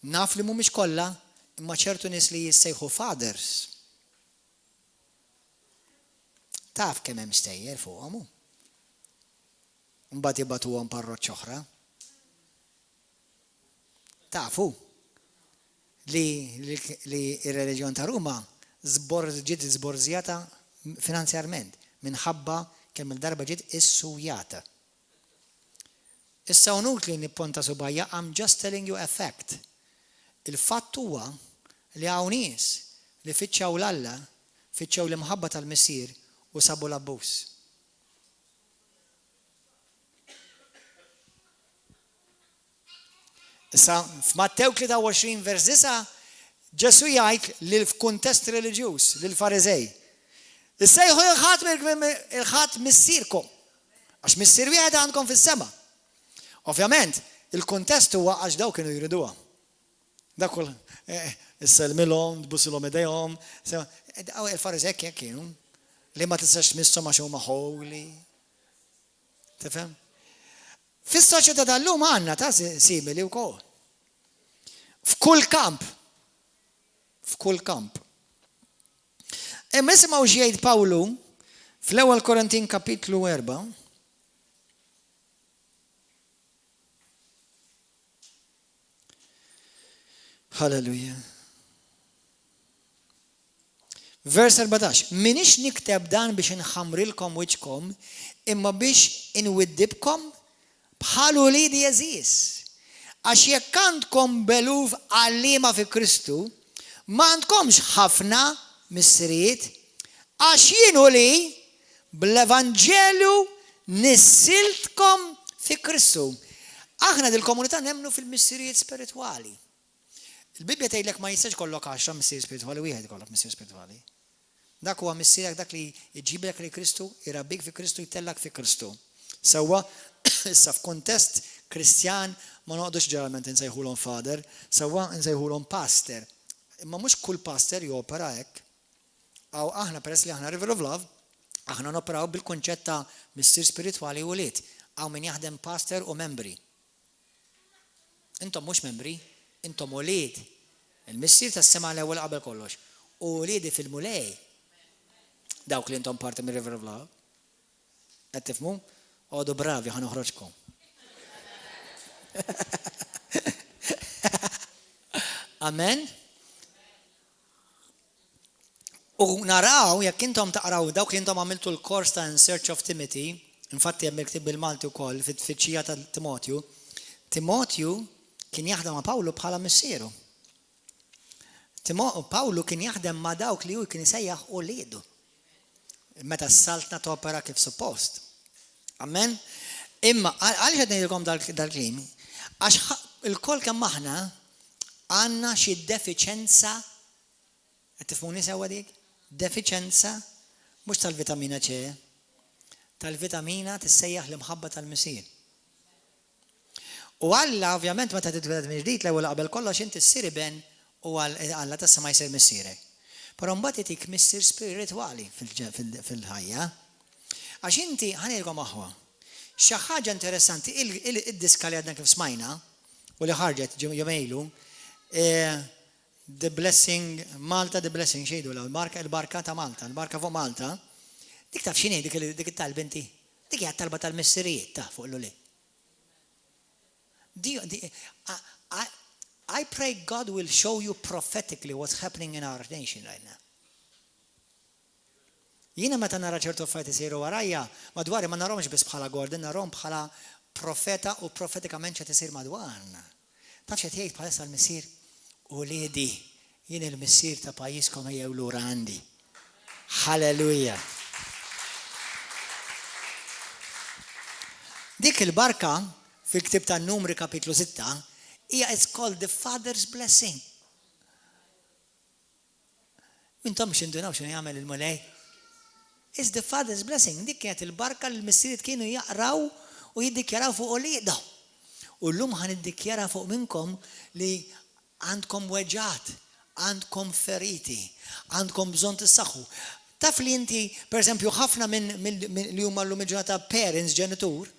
[SPEAKER 1] naf li mhumiex kollha imma ċertu nies li jissejħu fathers. Taf kemm hemm stejjer fuqhom. Mbagħad jibgħatuhom parroċċ oħra. Tafu li ir-reliġjon ta' Ruma ġiet żborzjata finanzjarment minħabba kemm il-darba ġiet issujjata. Issa unut li nipponta subajja, I'm just telling you a fact. Il-fatt huwa li hawn nies li fittxew l-Alla, fittxew l-imħabba tal-missier u sabu l-abbuż. Issa f'Mattew 23 vers 9 Ġesu jgħid lil f'kuntest reliġjuż lil Fariżej. Issejħu il-ħadd missierkom. Għax missier wieħed għandkom fis-sema. Ovvjament, il-kuntest huwa għax daw kienu jriduha. Dak kull isselmilhom, tbussilhom idejhom. Il-Fariżej hekk kienu li ma tistax tmisshom għax huma ħowli. Tifhem? Fis-soċjetà tal-lum għandna ta' simili wkoll. F'kull kamp. Imma isimgħu x'jgħid Pawlu fl-ewwel Korintin kapitlu 4. Halleluja. Vers 14. Minix nikteb dan biex inħamrilkom wiċkom, imma biex inwiddibkom bħalu li jeżis. Għax jekk għandkom beluf għallima fi Kristu, ma għandkomx ħafna missiriet, għax jienu li bl-Evanġelju nissiltkom fi Kristu. Aħna dil-komunità nemmnu fil-missiriet spirituali. Il-Bibja tgħidlek ma jistax kollok 10 missier spirituali, wieħed ikollok missier spirituali. Dak huwa missierek dak li jġiblek li Kristu, irabbik fi Kristu, jtellak fi Kristu. Sewwa issa f'kuntest Kristjan ma noqgħodux ġeneralment insejħulhom fader, sewwa nsejħulhom pastor. Imma mhux kull pastor jopera hekk. Aw aħna peress li aħna River of Love, aħna noperaw bil-konċett ta' missier spirituali u wlied. Aw min jaħdem pastor u membri. Intom mhux membri, intom wlied. Il-missier tas-sema l-ewwel qabel kollox. U wliedi fil-mulej. Dawk li intom parti mir River of Love. Qed tifhmu? Għodu bravi ħa noħroġkom. Amen. U naraw, jekk intom taqraw dawk li intom għamiltu l-kors ta' In Search of Timothy, infatti hemm il-ktib bil-Malti wkoll fit-tfittxija ta' Timotju. Timotju kien jaħdem ma' Pawlu bħala missieru. Pawlu kien jaħdem ma' dawk li hu kien isejjaħ uliedu. Meta s-saltna topera kif suppost. Amen? Imma għaliex qed ngħidilkom dal-klim, għax il-koll kemm aħna għandna xi defiċenza, qed tifhmuni sewwa dik? Defiċenza mhux tal-vitamina C, tal-vitamina tissejjaħ l-imħabba tal-misier. U Alla ovvjament meta titweled minn ġdid l-ewwel qabel kollox inti ssir iben u Alla tassa ma jsir missierek. Però mbagħad itik missier spiritwali fil-ħajja. Għax inti ħanilkom aħwa. Xi ħaġa interessanti id-diska li għadna kif smajna u li ħarġet jumejlu The Blessing Malta, The Blessing xejdu il-barka ta' Malta, il-barka fuq Malta. Dik taf x'inhi dik it-talbinti. Dik hija talba tal-missirijiet ta' fuq l-uli. I pray God will show you prophetically what's happening in our nation right now. Jiena meta nara ċertu affarijiet isiru warajja, madwar ma narahomx biss bħala Gordon, narahom bħala profeta u profetikament ċed isir madwarna. Taf x'qed jgħid bħalissa l-missier u liedi jien il-missier ta' pajjiżkom ejjew lura għandi. Halleluja. Dik il-barka fil-ktib tan-Numri kapitlu 6 hija it's called the Father's blessing. Intom x'indunaw x'inhu jagħmel il-mulej? It's the Father's blessing. Dik kienet il-barka li l-missieriet kienu jaqraw u jiddikjaraw fuq ulieda. U llum ħan iddikjara fuq minnkom li għandkom weġġat, għandkom feriti, għandkom bżonn tissaħħu. Taf li inti, pereżempju, ħafna minn li huma llum il-ġurnata parents, ġenitur,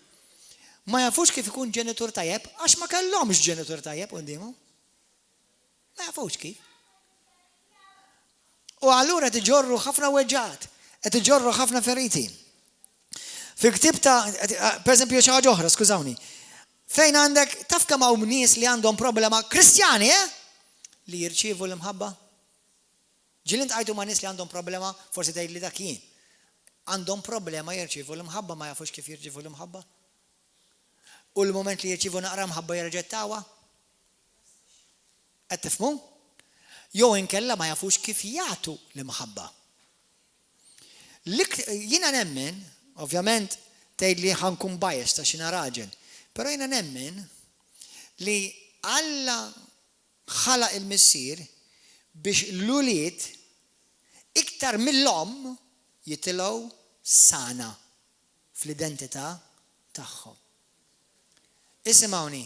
[SPEAKER 1] ma jafux kif ikun ġenitur tajjeb għax ma kellhomx ġenitur tajjeb qudiemhom. Ma jafux kif. U allura qed iġorru ħafna weġġat, qed iġorru ħafna feriti. Fil-ktib ta' pereżempju xi ħaġa oħra, skużawni. Fejn għandek taf kemm hawn nies li għandhom problema Kristjani, li jirċievu l-imħabba? Ġilint għajtu ma' nies li għandhom problema, forsi tgħid li dak jien. Għandhom problema jirċievu l-imħabba, ma jafux kif jirċievu l-imħabba? U l-moment li jirċievu naqra mħabba jirġettawha? Qed tifhmu? Jew inkella ma jafux kif jagħtu l-imħabba. Jiena nemmen, ovvjament tgħid li ħankun bias ta' xi raġel. Pero jina nemmen li Alla ħalaq il-missier biex l-ulied iktar mill-om jitilgħu sana fl-identità tagħhom. Isimgħuni,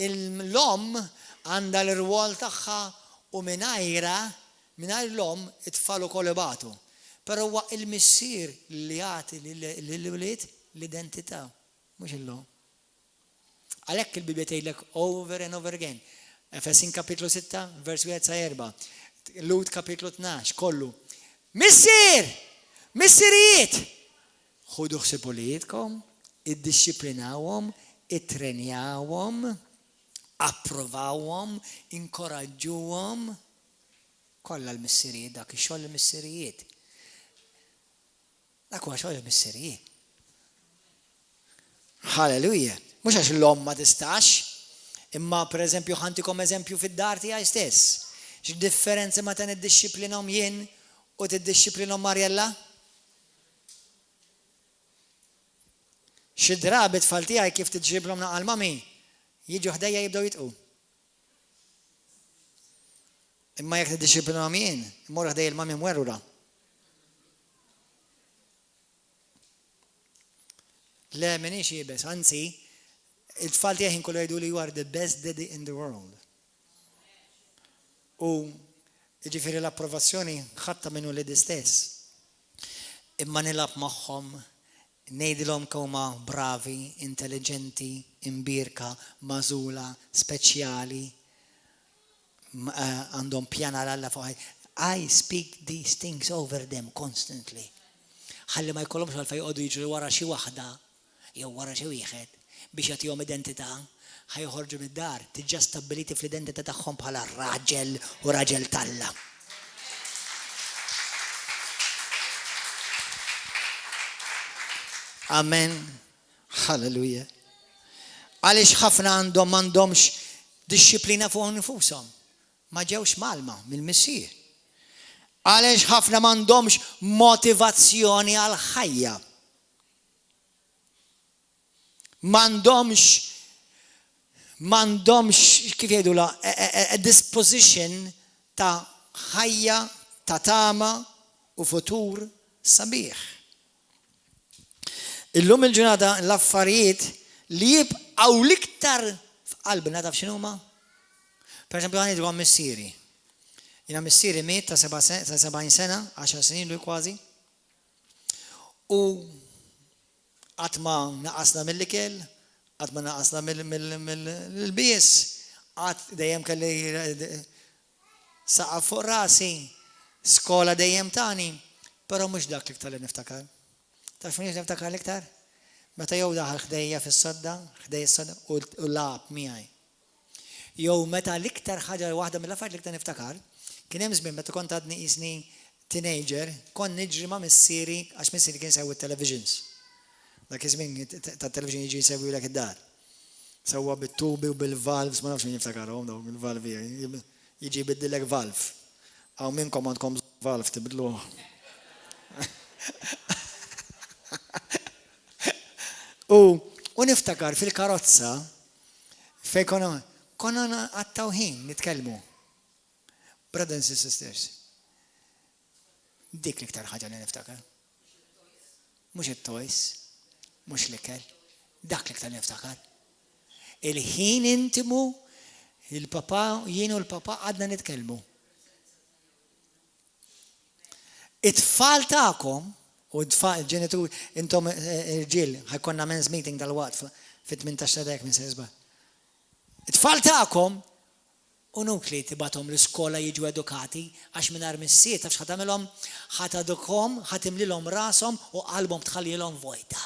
[SPEAKER 1] l-om għandha l-rwol tagħha u mingħajr l-om it-tfal ukoll ibatu. Però huwa l-missier li jagħti lill-wlied l-identità, mhux il-lom. Għalhekk il-Bibja tgħidlek over and over again. Efesin kapitlu 6, vers 1-4. Lut kapitlu 12, kollu. Missierijiet! Ħudu ħsieb uliedkom, iddixxiplinawhom, ittrenjawhom, approvawhom, inkoraġġuhom. Kollha l-missierijiet dak ix-xogħol il-missierijiet. Dak huwa xogħol il-missierijiet. Halleluja. Mhux għax l-om ma tistax, imma pereżempju ħantikom eżempju fid-dar tiegħi stess. X'differenza meta niddixxiplinhom jien u tiddixxiplinhom Marjella? Xi drabi tfal tiegħi kif tiddixxiplinhom naqal mami, jiġu ħdejja jibdew jitqu. Imma jekk tiddixxiplinhom jien, immorru ħdejja l-mami mwerrura. Le minix jibes, anzi, il-tfal tiegħi kollu jgħidu li you are the best daddy in the world. U jiġifieri l-approvazzjoni ħatta minnu li stess. Imma nilab magħhom, ngħidilhom huma bravi, intelligenti, imbirka, magħżula, speċjali, għandhom pjana l-Alla fuq. I speak these things over them constantly. Ħalli ma jkollhomx għalfejn jqogħdu jiġru wara xi waħda jew wara xi wieħed biex jagħtihom identità, ħajħorġu mid-dar, tiġġa stabbiliti fl-identità tagħhom bħala raġel u raġel talla. Amen. Halleluja. Għaliex ħafna għandhom m'għandhomx dixxiplina fuq nifushom. Ma ġewx malma mill-missier. Għaliex ħafna m'għandhomx motivazzjoni għal ħajja. M'għandhomx kif jgħidula a disposition ta' ħajja, ta' tama u futur sabiħ. Illum il-ġurnata l-affarijiet li jibqgħu l-iktar f'qalbna taf x'inhuma? Pereżempju għandi dwar missieri. Jiena missieri miet ta' 70 sena, 10 snin lui kważi. U qatt ma naqasna mill-ikel, qatt ma naqasna mill-bies, qatt dejjem kelli saqaf fuq rasi, skola dejjem tani, però mhux dak l-iktar li niftakar. Taf x'min niftakar l-iktar? Meta jew daħal ħdejja fis-sodda, ħdejja s-sodda u lab miegħi. Jew meta l-iktar ħaġa waħda mill-affarijiet li iktar niftakar, kien hemm żmien meta kont għadni qisni teenager, kont niġri ma' missieri għax missieri kien sewwi televisions. Dak iż-żmien tat-television jiġi jsewwi lek id-dar. Sewwa bit-tubi u bil-valves, ma nafx min jiftakarhom dawn il-valvi, jiġi jbiddilek valv. Hawn minnkom għandkom valv tibdluh. U niftakar fil-karozza fej konna għattaw ħin nitkellmu. Brothers and sisters. Dik l-iktar ħaġa li niftakar. Mhux it-toys, mhux l-ikel, dak l-iktar niftakar. Il-ħin intimu, il-papa, jien u l-papa għadna nitkellmu. It-tfal tagħkom u ġenitur, intom irġiel, ħajkonna men's meeting dal-waqt fit-18 dek minn sezba. It-tfal tagħkom u nukli tibatom l-iskola jiġu edukati għax mingħajr missier tafx ħatamilhom ħatadukhom, ħatimlilhom rashom u qalbhom tħallilhom vojta.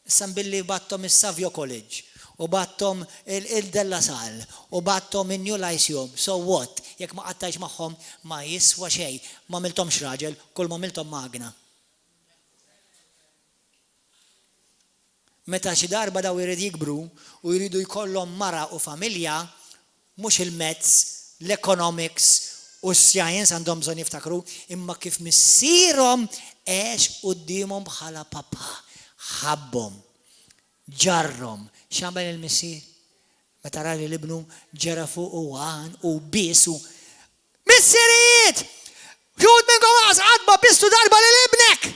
[SPEAKER 1] Issa billi battom is-Savio College u battom il-Della Sal u battom in-New Lyceum. So what? Jekk ma qattajx magħhom ma jiswa xejn, ma miltomx raġel, kull ma miltom magna. Meta xi darba daw irid jikbru u jridu jkollhom mara u familja, mhux il-mezz, l-economics u s-science għandhom bżonn jiftakru, imma kif missierhom għex qudiemhom bħala papa, ħabbhom, ġarrom. X'għamel il-missier? Meta ra li l-ibnu ġera fuq u għan u bisu Missirijiet! Jud minn għaz għadba bistu darba l-ibnek!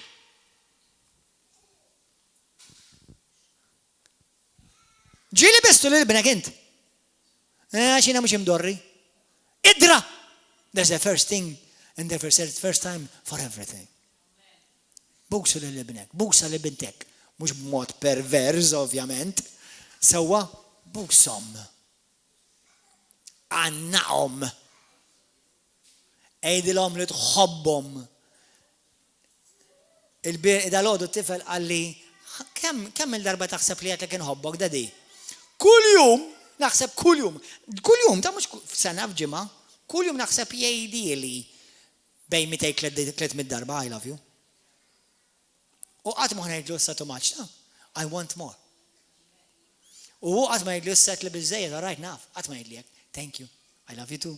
[SPEAKER 1] Ġili bistu l-ibnek int. Xina mux imdorri. Idra! That's the first thing and the first time for everything. Buksu l-ibnek, buksa l-ibintek. Mux b'mod perverz, ovvjament. Sewa, buksom. Għannaqom. Ejdilom li tħobbom. Dal-għodu t-tifel għalli, kemm il-darba taħseb li għatlek nħobbok da di? Kull jum, naħseb kull jum, ta' mux sena fġima, kull jum naħseb jgħidi li bej 200-300 darba, I love you. U għat maħna jgħidlu s-sa too much, no? I want more. U għat ma jgħidlu s-sa li bizzejed, all right, naf, għat ma jgħidli għek, thank you, I love you too.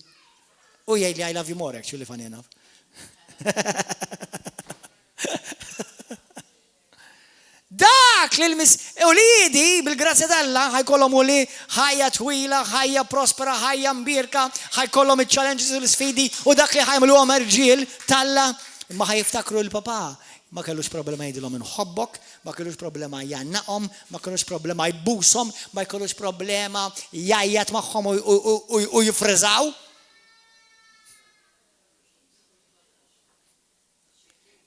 [SPEAKER 1] U jgħidli I love you more, actually, funny enough. Dak li l-ulidi, bil-grazja d'Alla, ħajkollhom u li ħajja twila, ħajja prospera, ħajja mbirka, ħajkollhom il-challenges u l-sfidi, u dak li ħajmlu għom irġiel talla, ma ħajiftakru l-papa. Ma kellux problema jgħidilhom inħobbok, ma kellux problema jannaqhom, ma kellux problema jbushom, ma kellux problema jgħajjat magħhom u jifreżaw.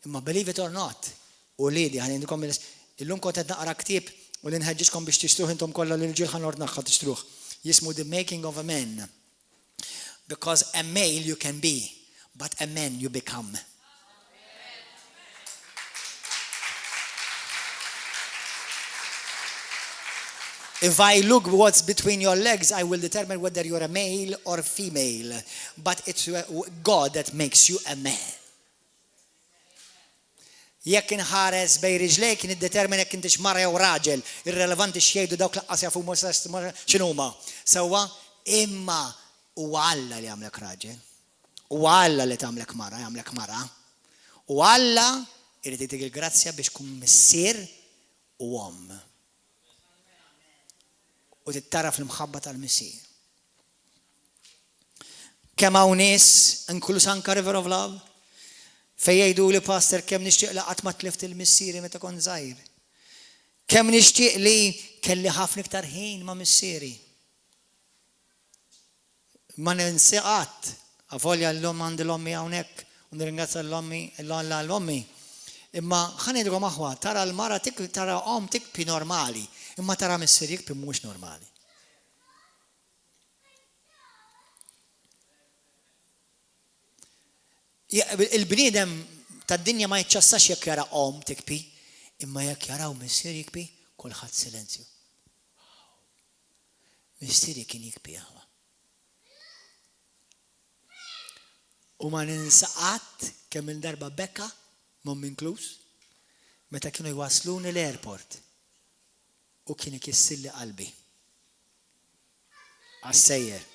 [SPEAKER 1] Imma believe it or not, u liedi ħanindikom illum kont qed naqra ktieb u li nħeġġixkom biex tixtruh intom kollha l-irġiel ħanord naħħa tixtruh. Jismu The Making of a Man. Because a male you can be, but a man you become. If I look what's between your legs, I will determine whether you're a male or a female. But it's God that makes you a man. Jekk inħares bej riġlejk niddetermina jekk intix mara jew raġel, irrelevanti x'jgħidu dawk laqqas jafu x'inhuma. Sewwa imma huwa Alla li għamlek raġel. Huwa Alla li tagħmlek mara, jagħmlek mara. U Alla irid jagħtik il-grazzja biex tkun missier u om. U tittaraf l-mħabba tal-missier. Kemm hawn nies inklus anke River of Love fejn jgħidu li pastor kemm nixtieq li qatt ma tlift il-missieri meta kont żgħir. Kemm nixtieq li kelli ħafna iktar ħin ma' missieri. Ma ninsi qatt, avolja l-lum għandi l-ommi hawnhekk u nirringrazzja l-ommi. Imma ħanidru maħwa, tara l-mara tara om tikpi normali. Imma tara missier jikbi mhux normali. Il-bniedem tad-dinja ma jiċċassax jekk jara om tikbi, imma jekk jaraw missier jikbi, kulħadd silenzju. Missier kien jikbi aħwa. U ma ninsaqat kemm il-darba bekka, mom inkluż, meta kienu jwasluni l-airport. U kien ikissilli qalbi. Għas-sejjer.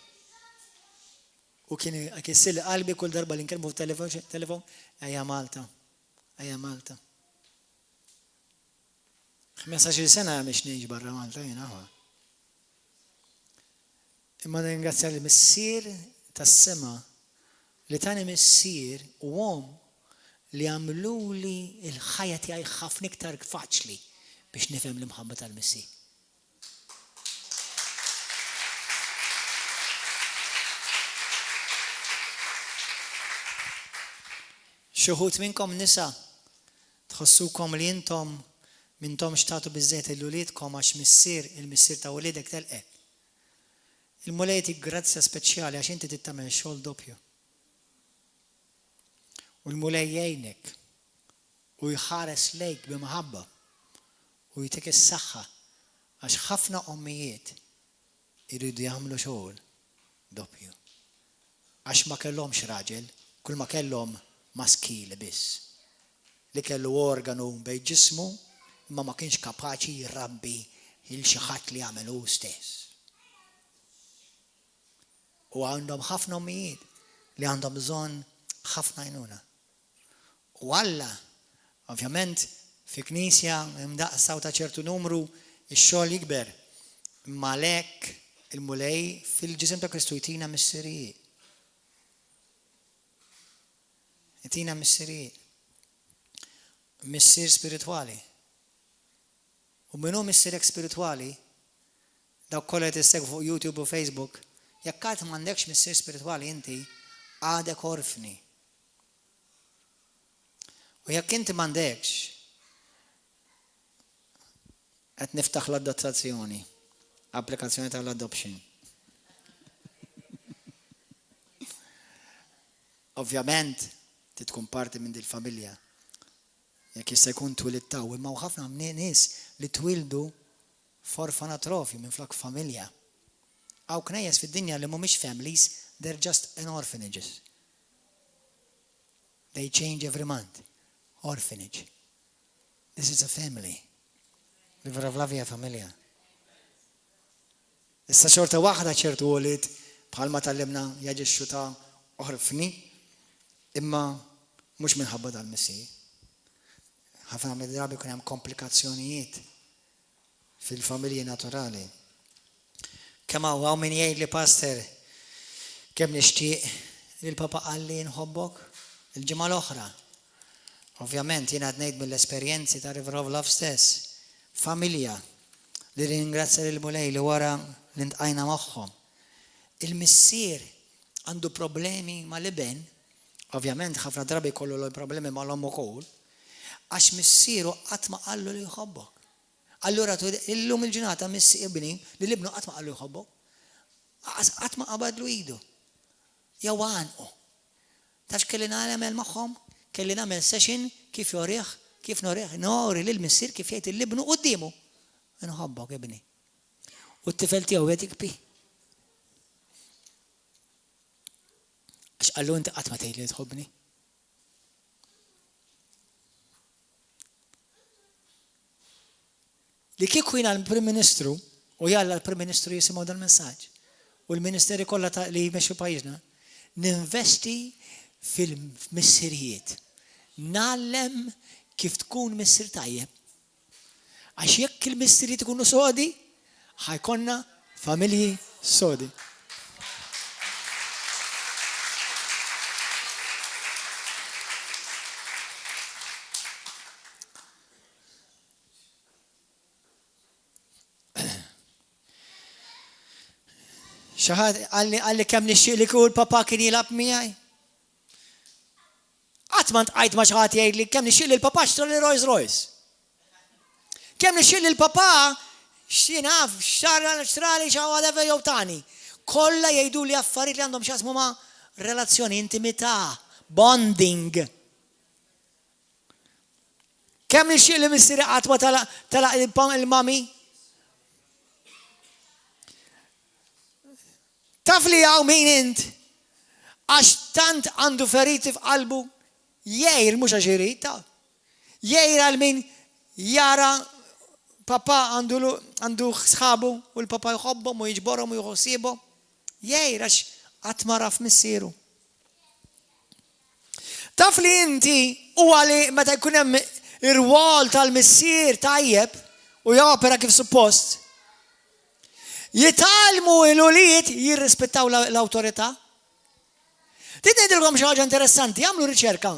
[SPEAKER 1] U kien ikissilli qalbi kull darba li nkellmu f'telefon, ejja Malta. 15 sena mhix ngħix barra Malta jiena. Imma ningrazzja l-missier tas-sema li tani missier u hom li għamluli l-ħajja tiegħi ħafna iktar faċli biex nifhem l-imħabba tal-Missi. Xi wħud minnkom nisa tħossukom li intom minnhom xtatu biżżejjed il-uliedkom għax il-missier ta' wliedek telqek. Il-mulej grazzja speċjali għax inti tittamel xogħol doppju. U l-mulej jgħinek u jħares lejk b'imħabba. U jtik is-saħħa għax ħafna ommijiet iridu jagħmlu xogħol doppju. Għax ma kellhomx raġel, kull ma kellhom maskili biss. Li kellu organu bejn ġismu, imma ma kienx kapaċi jirrabbi il xi ħadd li jagħmel hu stess. U għandhom ħafna ommijiet li għandhom bżonn ħafna għajnuna. U Alla, ovvjament, fi knisja imdaqsaw ta' ċertu numru ix-xogħol jikber. Imma għalhekk il-mulej fil-ġisem ta' Kristu jtina missirijiet. Itina missirijiet. Missier spirituali. U minnu missierek spirituali, daw kolla tisseg fuq YouTube u Facebook, jekk m'għandekx missier spirituali inti, għadek orfni. U jekk inti m'għandekx, qed niftaħ l-adottazzjoni, applikazzjoni tal-adoption. Ovvjament, tkun parti minn dil-familja. Jekk jista' jkun twilidtaw, imma ħafna nies li twildu f'orfanatrofju minn flok familja. Aw knejjes fid-dinja li mhumiex families, they're just an orphanages. They change every month. Orphanage. This is a family. River of Love hija familja. Issa xorta waħda ċertu għolit bħalma tallimna jaġixxu ta' orfni, imma mhux minħabba dal-Missij. Ħafna drabi kun hemm komplikazzjonijiet fil-familji naturali. Kemm hawn min jgħid li pastor kemm nixtieq li l-papa qal li nħobbok il-ġimgħa l-oħra. Ovvjament jiena qed ngħid mill-esperjenzi ta' River of Love stess. Familja li ringrazzja lil mulej li wara li ntqajna magħhom. Il-missier għandu problemi mal-iben, ovvjament ħafna drabi kollu l-problemi mal-om ukoll, għax missieru qatt ma qallu li jħobbok. Allura illum il-ġurnata missi ibni li l-ibnu qatt ma qallu jħobbok. Qatt ma qabadlu idu. Jew għanqu. Tafx kelli nagħmel magħhom? Kelli nagħmel session kif jorih, kif nori lill-missier kif jgħid l-ibnu qudiemu. Inħobbok ibni. U t-tifel tiegħu qed jikbi. Għax qallu inti qatt ma tgħid li tħobbni. Li kieku jiena l-Prim Ministru u jalla l-Prim Ministru jisimgħu dal-messaġġ u l-Ministeri kollha li jmexxu pajjiżna, ninvesti fil-missirijiet. Nagħlem kif tkun missier tajjeb. Għax jekk il-missirijiet ikunu sodi, ħajkonna familji sodi. Xaħat għalli kemm nixtieq li kull papa kien jilab miegħi. Qatt ma ntqajt ma xaħat jgħid li kemm nixtieq li l-papa xtra li Rolls Royce. Kemm nixtieq li l-papa x'inaf xtra li xi whatever jew tani. Kollha jgħidu li affarijiet li għandhom x'jaqsmu ma' relazzjoni, intimità, bonding. Kemm nixtieq li missieri qatt ma talaq il-mami? Taf li għaw min int, għax tant għandu feriti f'qalbu, jgħir mux għax jirita. Jgħir għal min jara papa għandu sħabu u l-papa jħobbom u jġborom u jħossibom. Jgħir għax għatmaraf missieru. Taf li inti u għali meta jkun hemm ir-wol tal-missier tajjeb u jopera kif suppost, jitalmu il-ulijiet jirrispettaw l-autorità. Tidnejtilkom xi ħaġa interessanti, għamlu riċerka.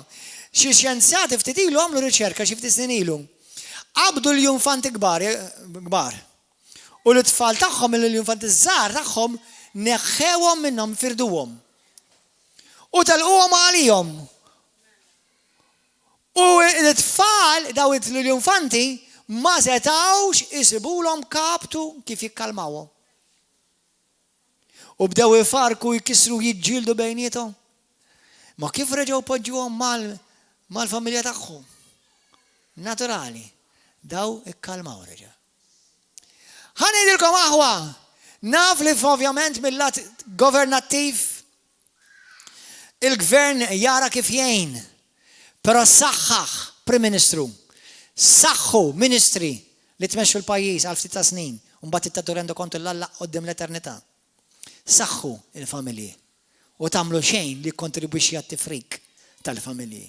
[SPEAKER 1] Xi xjenzjati ftit ilu għamlu riċerka xi ftit snin ilu. Qabdu l-infanti kbar. U l-tfal tagħhom l-infanti żgħar tagħhom neħħewhom minnhom firduhom. U talquhom għalihom. U l-tfal daw l-infanti ma setawx isibulhom kaptu kif jikkalmawhom. U bdew ifarku jkissru jiġġieldu bejniethom. Ma kif reġgħu poġġuhom mal-familja tagħhom? Naturali. Daw ikkalmaw reġa'. Ħanejdilkom aħwa, naf li ovvjament mill-lat governattiv il-gvern jara kif jgħin, però saħħaħ Prim Ministru, saħħu ministri li tmexxu l-pajjiż għal ftit ta' snin, u mbagħad tittatu kontu l-Alla qudiem l-eternità. Saħħu il-familji u tagħmlu xejn li jikkontribwixxi għat-tifrik tal-familji.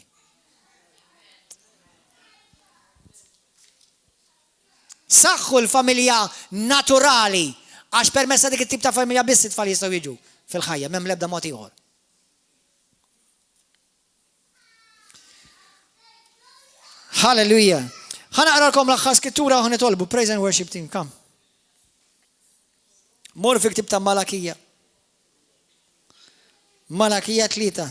[SPEAKER 1] Saħħu l-familja naturali għax permessa dik it-tip ta' familja biss it-tfal jistgħu jiġu fil-ħajja m'hemm l-ebda mod ieħor. Hallelujah. Ħanaqralkom l-aħħar skrittura u ħnitolbu praise and worship team. Come. Mor fi ktib ta' Malakija. Malakija 3.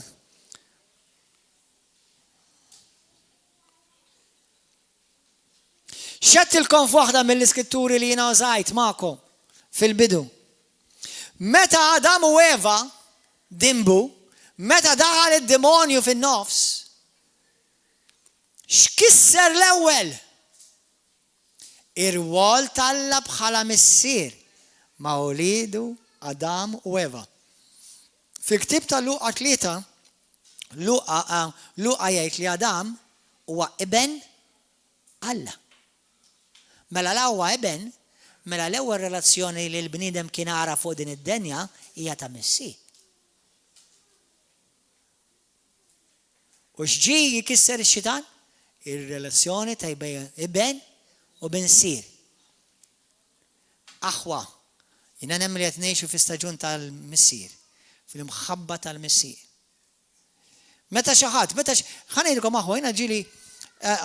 [SPEAKER 1] Xettilkom f'waħda mill-iskritturi li jiena użajt magħkom fil-bidu. Meta Adam u Eva dimbu, meta daħal id-demonju fin-nofs, x'kisser l-ewwel? Ir-rwol talab bħala missier ma' wlidu Adam u Eva. Fil-ktib ta' Luqa 3, Luqa jgħid li Adam huwa ibn Alla. Mela l-ewwa ibn, mela l-ewwel relazzjoni li l-bniedem kien ara fuq din id-denja hija ta' missier. U x'ġi jkisser ix-xitan? Ir-relazzjoni ta' ibn u missier. Aħwa, jiena nemmen li qed ngħixu fi staġun tal-missier, fil-mħabba tal-missier. Meta xi ħadd, ħanejdilkom aħwa, jiena ġieli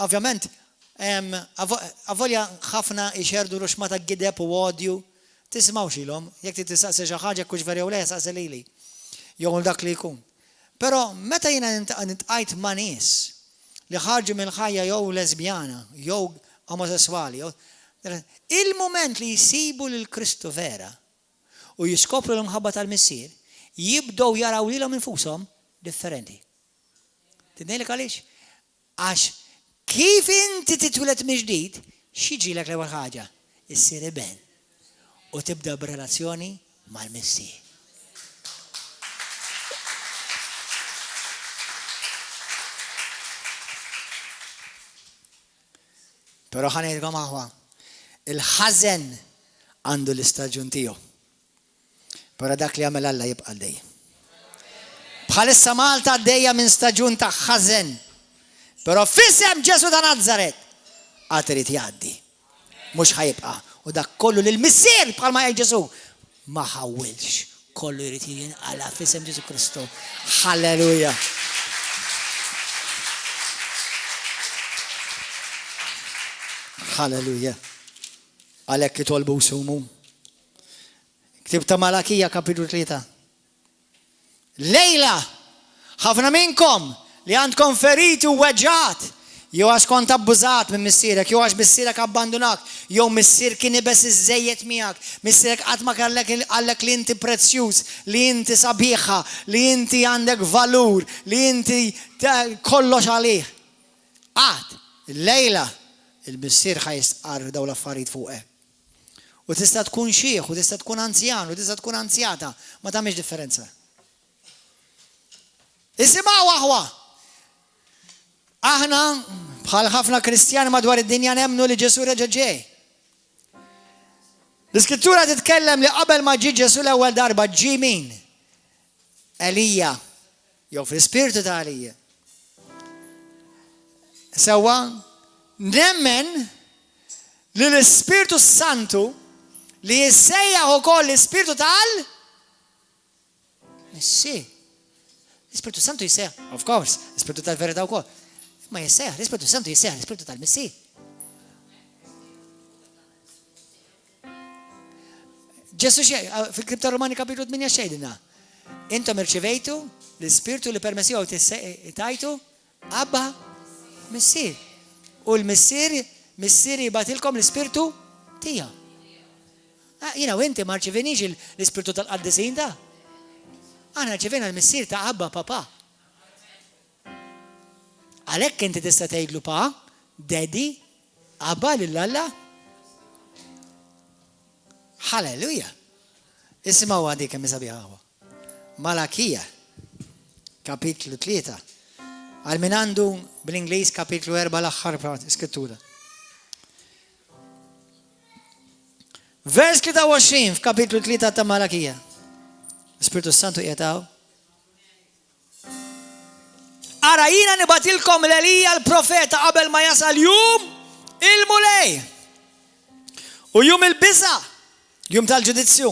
[SPEAKER 1] ovvjament avolja ħafna ixerdu ruxma ta' gideb u odju, tismawx ilhom, jekk tistaqsi xi ħaġa kux veri u le saqsi lili. Jew dak li jkun. Però meta jiena nitqajt ma' nies li ħarġu mill-ħajja jew lesbjana, jew omosessuali, il-moment li jsibu lil Kristu vera u jiskopru l-mħabba tal-missier, jibdew jaraw lilhom infushom differenti. Tidnejlek għaliex? Għax kif inti titwilet miġdid, x'jiġilek l-ewwel ħaġa? Issir ibn u tibda b'relazzjoni mal-missier. Però ħanejdilkom aħwa, il-ħażen għandu l-istaġun tiegħu. Però dak li għamel Alla jibqa' dejjem. Bħalissa Malta għaddejja minn staġun ta' ħażen. Però f'isem Ġesu ta' Nażaret għad irid jgħaddi. Mhux ħajibqa'. U dak kollu lil missier bħalma jgħid Ġesu ma ħawwilx. Kollu jrid jinqala f'isem Ġesu Kristu. Halleluja. Halleluja. Għalhekk itolbu sumu. Ktib ta' Malakija kapitlu 3. Lejla, ħafna minnkom li għandkom feriti u weġġat, jew għax kont abbużat minn missierek, jew għax missierek abbandunak, jew missier kien ibes iżejjed miegħek, missierek qatt ma għallek li inti prezzjuż, li inti sabiħa, li inti għandek valur, li inti kollox għalih. Qatt, lejla il-missier ħajsqar daw l-affarijiet fuq. U tista' tkun xieħ, u tista' tkun anzjan, u tista' tkun anzjata, ma tagħmilx differenza. Isimgħu aħwa. Aħna bħal ħafna Kristjani madwar id-dinja nemmnu li Ġesu reġa' ġej. L-Iskrittura titkellem li qabel ma ġie Ġesu l-ewwel darba ġie min? Elija, jew fl-ispirtu ta' Elija. Sewwa nemmen li l-Ispirtu Santu li jissejjaħ ukoll l-Ispirtu tal-Missier. L-Ispirtu Santu jissejjaħ, of course, l-Ispirtu tal-Verità wkoll. Ma jissejjaħ, l-Ispirtu Santu jissejjaħ l-Ispirtu tal-Missier. Ġesu fil-Krib ta' Romani kapitlu 8 xejdina. Intom irċivejtu l-Ispirtu li permessiju tajtu Abba Missier. U l-missier jibatilkom l-Ispirtu tija. Jina u inti ma rċivenix l-Ispirtu tal-Qaddisin da. Għana rċivena l-missier ta' Abba Papa. Għalhekk inti tista' tgħidlu pa, Daddy, Abba lill-Alla. Halleluja. Isimgħu għandi kemm isabiħ għawa. Malakija, kapitlu 3. Għal min għandu bl-Ingliż kapitlu 4 l-aħħar skrittura. Vers 23 f'kapitlu 3 ta' Malakija. Spiritu Santu qiegħed. Ara jiena nibatilkom l-Elija l-profeta qabel ma jasal jum il-mulej. U jum il-biża, jum tal-ġudizzju.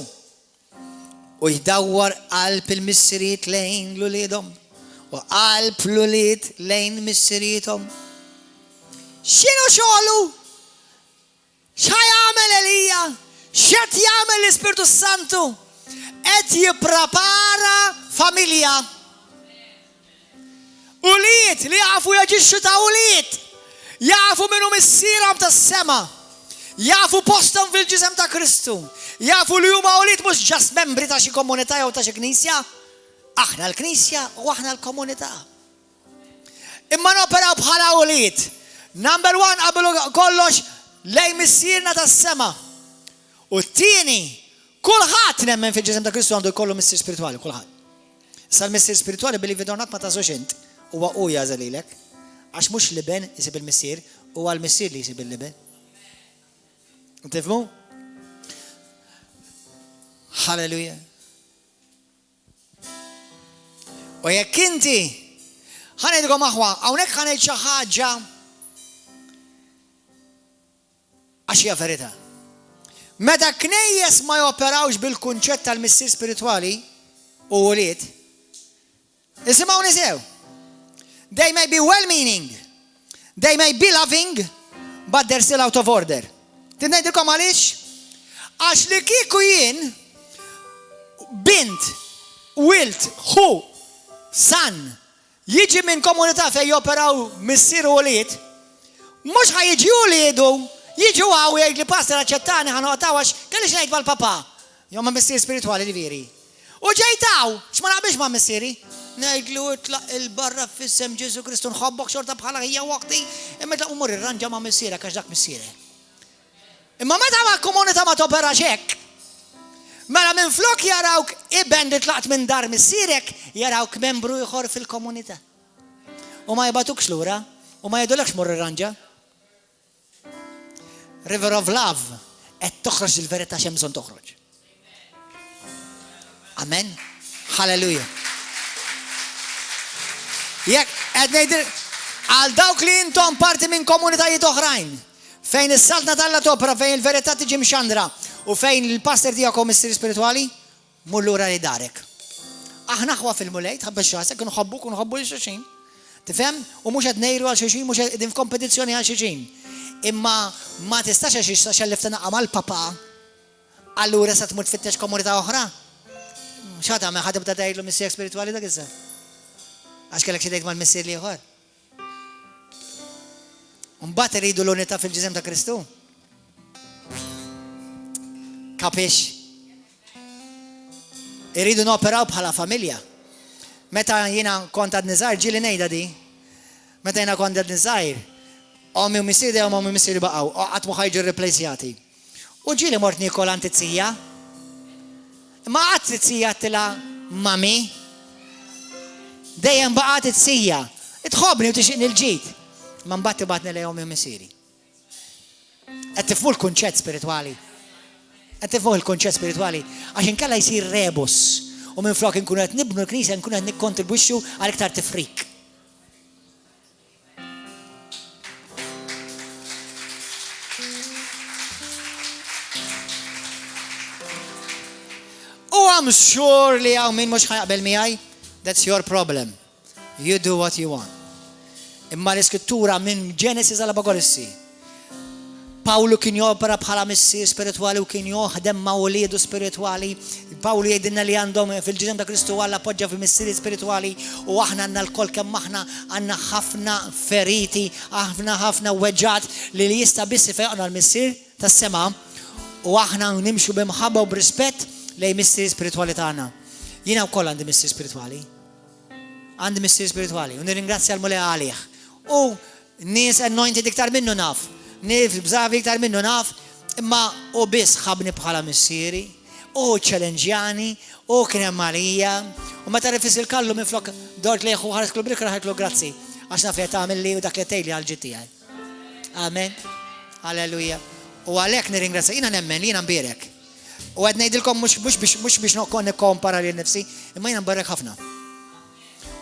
[SPEAKER 1] U jdawwar qalb il-missiriet lejn l-uliedhom. U qalb l-ulied lejn missirietom. X'inhu xogħlu? X'ħajamel Elija? X'qed jagħmel l-Ispiritu Santu? Qed jipprepara familja. Uliet li jafu jaġixxu ta' uliet. Jafu minnu missierhom tas-sema. Jafu postom fil-ġisem ta' Kristu. Jafu li huma uliet mhux ġast membri ta' xi komunità jew ta' xi knisja. Aħna l-knisja u aħna l-komunità. Imma noperaw bħala uliet. Number 1 qabel kollox lej missierna tas-sema. U t-tieni, kulħadd nemmen fil-ġisem ta' Kristu għandu jkollu missier spirituali, kulħadd. Sa l-missier spirituali believe it or not ma tażux int. Huwa hu jażel lilek. Għax mhux liben isib il-missier, huwa l-missier li jsib il-liben. Tifhmu? Halleluja. U jekk inti ħanejdilkom aħwa, hawnhekk ħanejd xi ħaġa għax hija verità. Meta knejjes ma joperawx bil-kunċett tal-missier spirituali u uliet, isimgħuni sew. They may be well-meaning, they may be loving, but they're still out of order. Tinnejdilkom għaliex? Għax li kieku jien bint, wilt, san, jiġi minn komunità fej joperaw missier u uliet, mhux ħajjiġi uliedu jiġu għaw jgħid li pastor aċċettani ħanoqtaw għax kelli xnejt mal-papa. Jom ma' missier spirituali li veri. U ġejtaw, x'ma naqbilx ma' missieri. Ngħidlu itlaq il-barra f'isem Ġesu Kristu nħobbok xorta bħala hija waqti, imma tlaq umur irranġa ma' missierek għax dak missiere. Imma meta ma' komunità ma toperax hekk, mela minflok jarawk iben li tlaqt minn dar missierek, jarawk membru ieħor fil-komunità. U ma jibatukx lura, u ma jgħidulekx mur irranġa. River of Love qed toħroġ il-verità x'hemm bżonn toħroġ. Amen. Halleluja. Jekk qed ngħidil għal dawk li intom parti minn komunitajiet oħrajn fejn is-saltna talla topra fejn il-verità tiġi mxandra u fejn il-pastor tiegħek huwa missier spirituali, mur lura li darek. Aħna ħwa fil-mulejt, ħabbex rasek, nħobbuk u nħobbu l-xulxin. Tifhem? U mhux qed ngħidu għal xulxin, mhux qegħdin f'kompetizzjoni għal xulxin. Imma ma tistax għax ixtax għal-liftana għamal papa, allura sa tmur tfittex komunità oħra. Xata, ma ħadib ta' tgħidlu missier spirituali dak issa. Għax kellek xi tgħid mal-missier li ieħor. Mbagħad iridu l-unità fil-ġisem ta' Kristu. Kapix? Iridu noperaw bħala familja. Meta jiena kont għad niżgħir ġieli ngħidha di. Meta jiena kont għad niżgħir, ommi u missieri u ommi missieri baqgħu, qatt ma ħajġu rreplejsjati. U ġieli mort nikol għand it-tija. Ma qatt it-tija tila mami. Dejjem baqgħet it-tija. Tħobbni u tixtieqni l-ġid. Ma mbagħad tibgħatni lejn ommi u missieri. Qed tifhmu l-kunċett spiritwali. Qed tifhmu l-kunċett spiritwali għax inkella jsir rebus. U minflok inkunu qed nibnu l-Knisja nkunu qed nikkontribwixxu għal iktar tifrik. I'm sure li għaw min mux ħajqbel miħaj, that's your problem. You do what you want. Imma l-iskrittura minn Genesis għal Apokalipsi. Pawlu kien jopera bħala missier spirituali u kien joħdem ma' uliedu spirituali. Pawlu jgħidilna li għandhom fil-ġisem ta' Kristu għalla appoġġa fil-missieri spirituali u aħna għandna l-kol kemm aħna għandna ħafna feriti, ħafna weġġat li jista' biss ifeqna l-missier tas-sema u aħna nimxu b'imħabba u b'rispett lej missieri spirituali tagħna. Jiena wkoll għandi missier spirituali. Għandi missier spirituali u nirringrazzja l-Mulej għalih. U nies anointed iktar minnu naf. Nies bżavi iktar minnu naf, imma u biss ħabni bħala missieri, u ċelenġjani, u kien hemm Malija, u meta rifis il-kallu minflok dort lejh u ħares klu bil raħetlu grazzi għax naf li tagħmilli u dak li tgħidli għall-ġid tiegħi. Amen. Halleluja. U għalhekk nirringrazzja jiena nemmen li jiena mbierek. U għed ngħidilkom mhux biex noqgħod nikkompara lil nifsi, imma jiena mbarrek ħafna.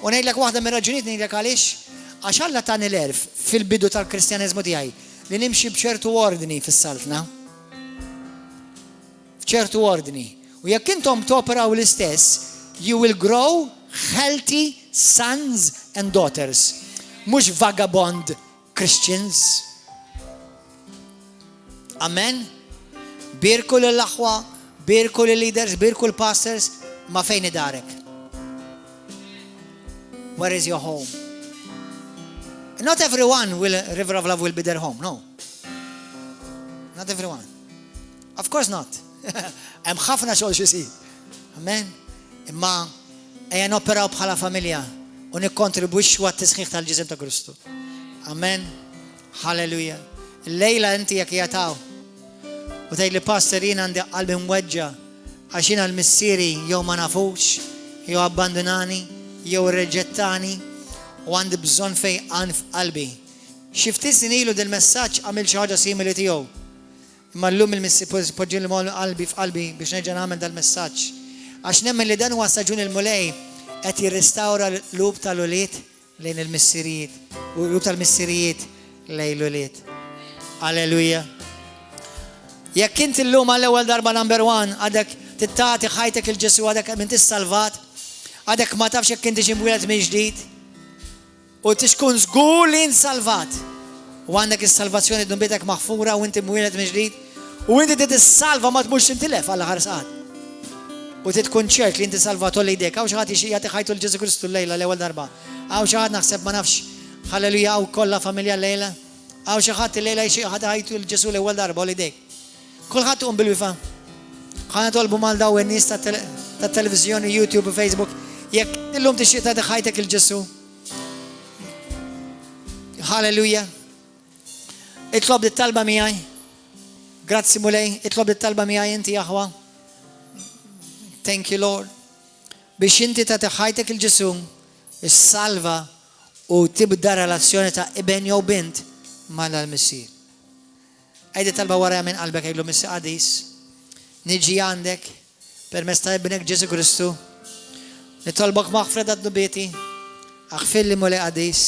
[SPEAKER 1] U ngħidlek waħda mir-raġunijiet ngħidlek għaliex għax Alla tani l-erf fil-bidu tal-Kristjaneżmu tiegħi li nimxi b'ċertu ordni fis-saltna. F'ċertu ordni. U jekk intom toperaw l-istess, you will grow healthy sons and daughters. Mhux vagabond Christians. Amen. Birku l-aħwa, birku l-leaders, birku l-pastors, ma fejn idarek? Where is your home? Not everyone River of Love will be their home, no. Not everyone. Of course not. Hemm ħafna xogħol xisir. Amen. Imma ejja noperaw bħala familja u nikkontribwixxu għat-tisħiħ tal-ġisem ta' Kristu. Amen. Halleluja. Lejla inti jekk jataw u tgħid li pastor jien għandi qalbi mweġġa għax jiena l-missieri jew ma nafux, jew abbandonani, jew irreġettani u għandi bżonn fejn għan f'qalbi. Xi ftit snin ilu del-messaġġ għamil xi ħaġa simili tiegħu. Imma llum il-missier poġġi qalbi f'qalbi biex nerġa' nagħmel dal-messaġġ. Għax nemmen li dan huwa staġun il-mulej qed jirrestawra l-lub tal-uliet lejn il-missirijiet u l-lub tal-missirijiet lejn l-uliet. Alleluja. Jekk inti llum għall-ewwel darba number 1 għadek tittati ħajtek il-Ġesu għadek minn tissalvat, għadek ma tafx jekk inti xi mwieled minn ġdid u tixkun żgur li nsalvat. U għandek is-salvazzjoni dunbitek maħfura u inti mwieled minn ġdid u inti tissalva ma tmurx intilef għal ħarsqat. U titkun ċert li inti salvato li jdek. Għaw xaħat jagħti ħajtu l-Ġesu Kristu l-lejla l-ewwel darba. Għaw xaħat naħseb ma nafx ħalleluja għaw kollha familja l-lejla. Għaw xaħat il-lejla jxieħat ħajtu l-Ġesu l-ewwel darba li jdek. Kulħadd uqum bil-wifa. Ħana tolbu mal daw in-nies tat-televiżjoni, YouTube u Facebook. Jekk illum tixtieq tagħti ħajtek il-Ġesu. Halleluja. Itlob dit-talba miegħi. Grazzi mulej, itlob dit-talba miegħi inti jaħwa. Thank you, Lord. Biex inti tagħti ħajtek il-Ġesu, is-salva u tibda relazzjoni ta' iben jew bint mal-Missier. Għajdi talba wara minn qalbek għajlu Missi Qadis, niġi għandek permezz ta' ibnek Ġesu Kristu, nitolbok maħfreda d-nubieti, aħfilli mulej Qadis,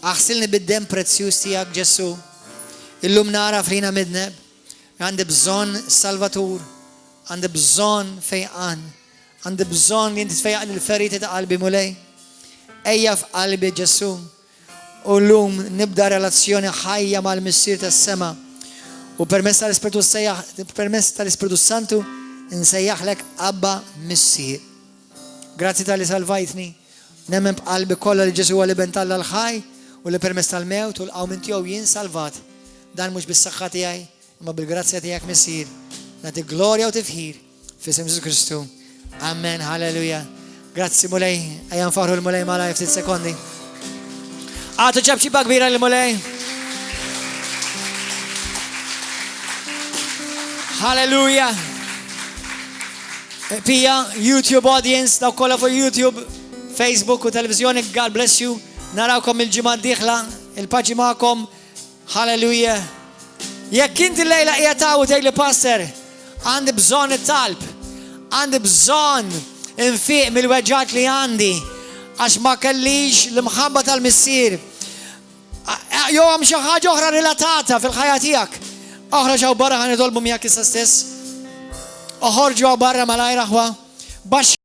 [SPEAKER 1] aħsilni bid-dem prezzjuż tiegħek Ġesu, illum nara frina midneb, għandi bżonn Salvatur, għandi bżonn fejqan, għandi bżonn li inti tfejqan il-feriti ta' qalbi mulej, ejja f'qalbi Ġesu, u llum nibda relazzjoni ħajja mal-Missier tas-sema, u permezz tal-Ispiritu Santu nsejjaħlek Abba Missier. Grazzi tal-li salvajtni, nemmen b'qalbi kollha li Ġesu huwa li bentalla l-ħaj u li permezz tal-mewt u l-qawmin tiegħu jien salvat. Dan mhux bis-saħħa tiegħi, imma bil-grazzja tiegħek Missier. Nagħti glorja u tifħir f'isem Ġesu Kristu. Amen, halleluja. Grazzi mulej, ejja nfarħu l-mulej malaj ftit sekondi. Għatu ċabċiba kbira l-mulej. Hallelujah. Pija, YouTube audience, daw kolla fuq YouTube, Facebook u televizjoni, God bless you. Narawkom il-ġimgħa d-dieħla, il-paċi magħkom. Hallelujah. Jekk inti lejla qiegħed u tgħidli pastor, għandi bżonn it-talb, għandi bżonn infiq mill-weġġat li għandi għax ma kellix l-mħabba tal-Missier. Jew hemm xi ħaġa oħra relatata fil-ħajja tiegħek. Oħra ġew barra ħanitolbu miegħek issa stess. Oħorġu barra malajr aħwa.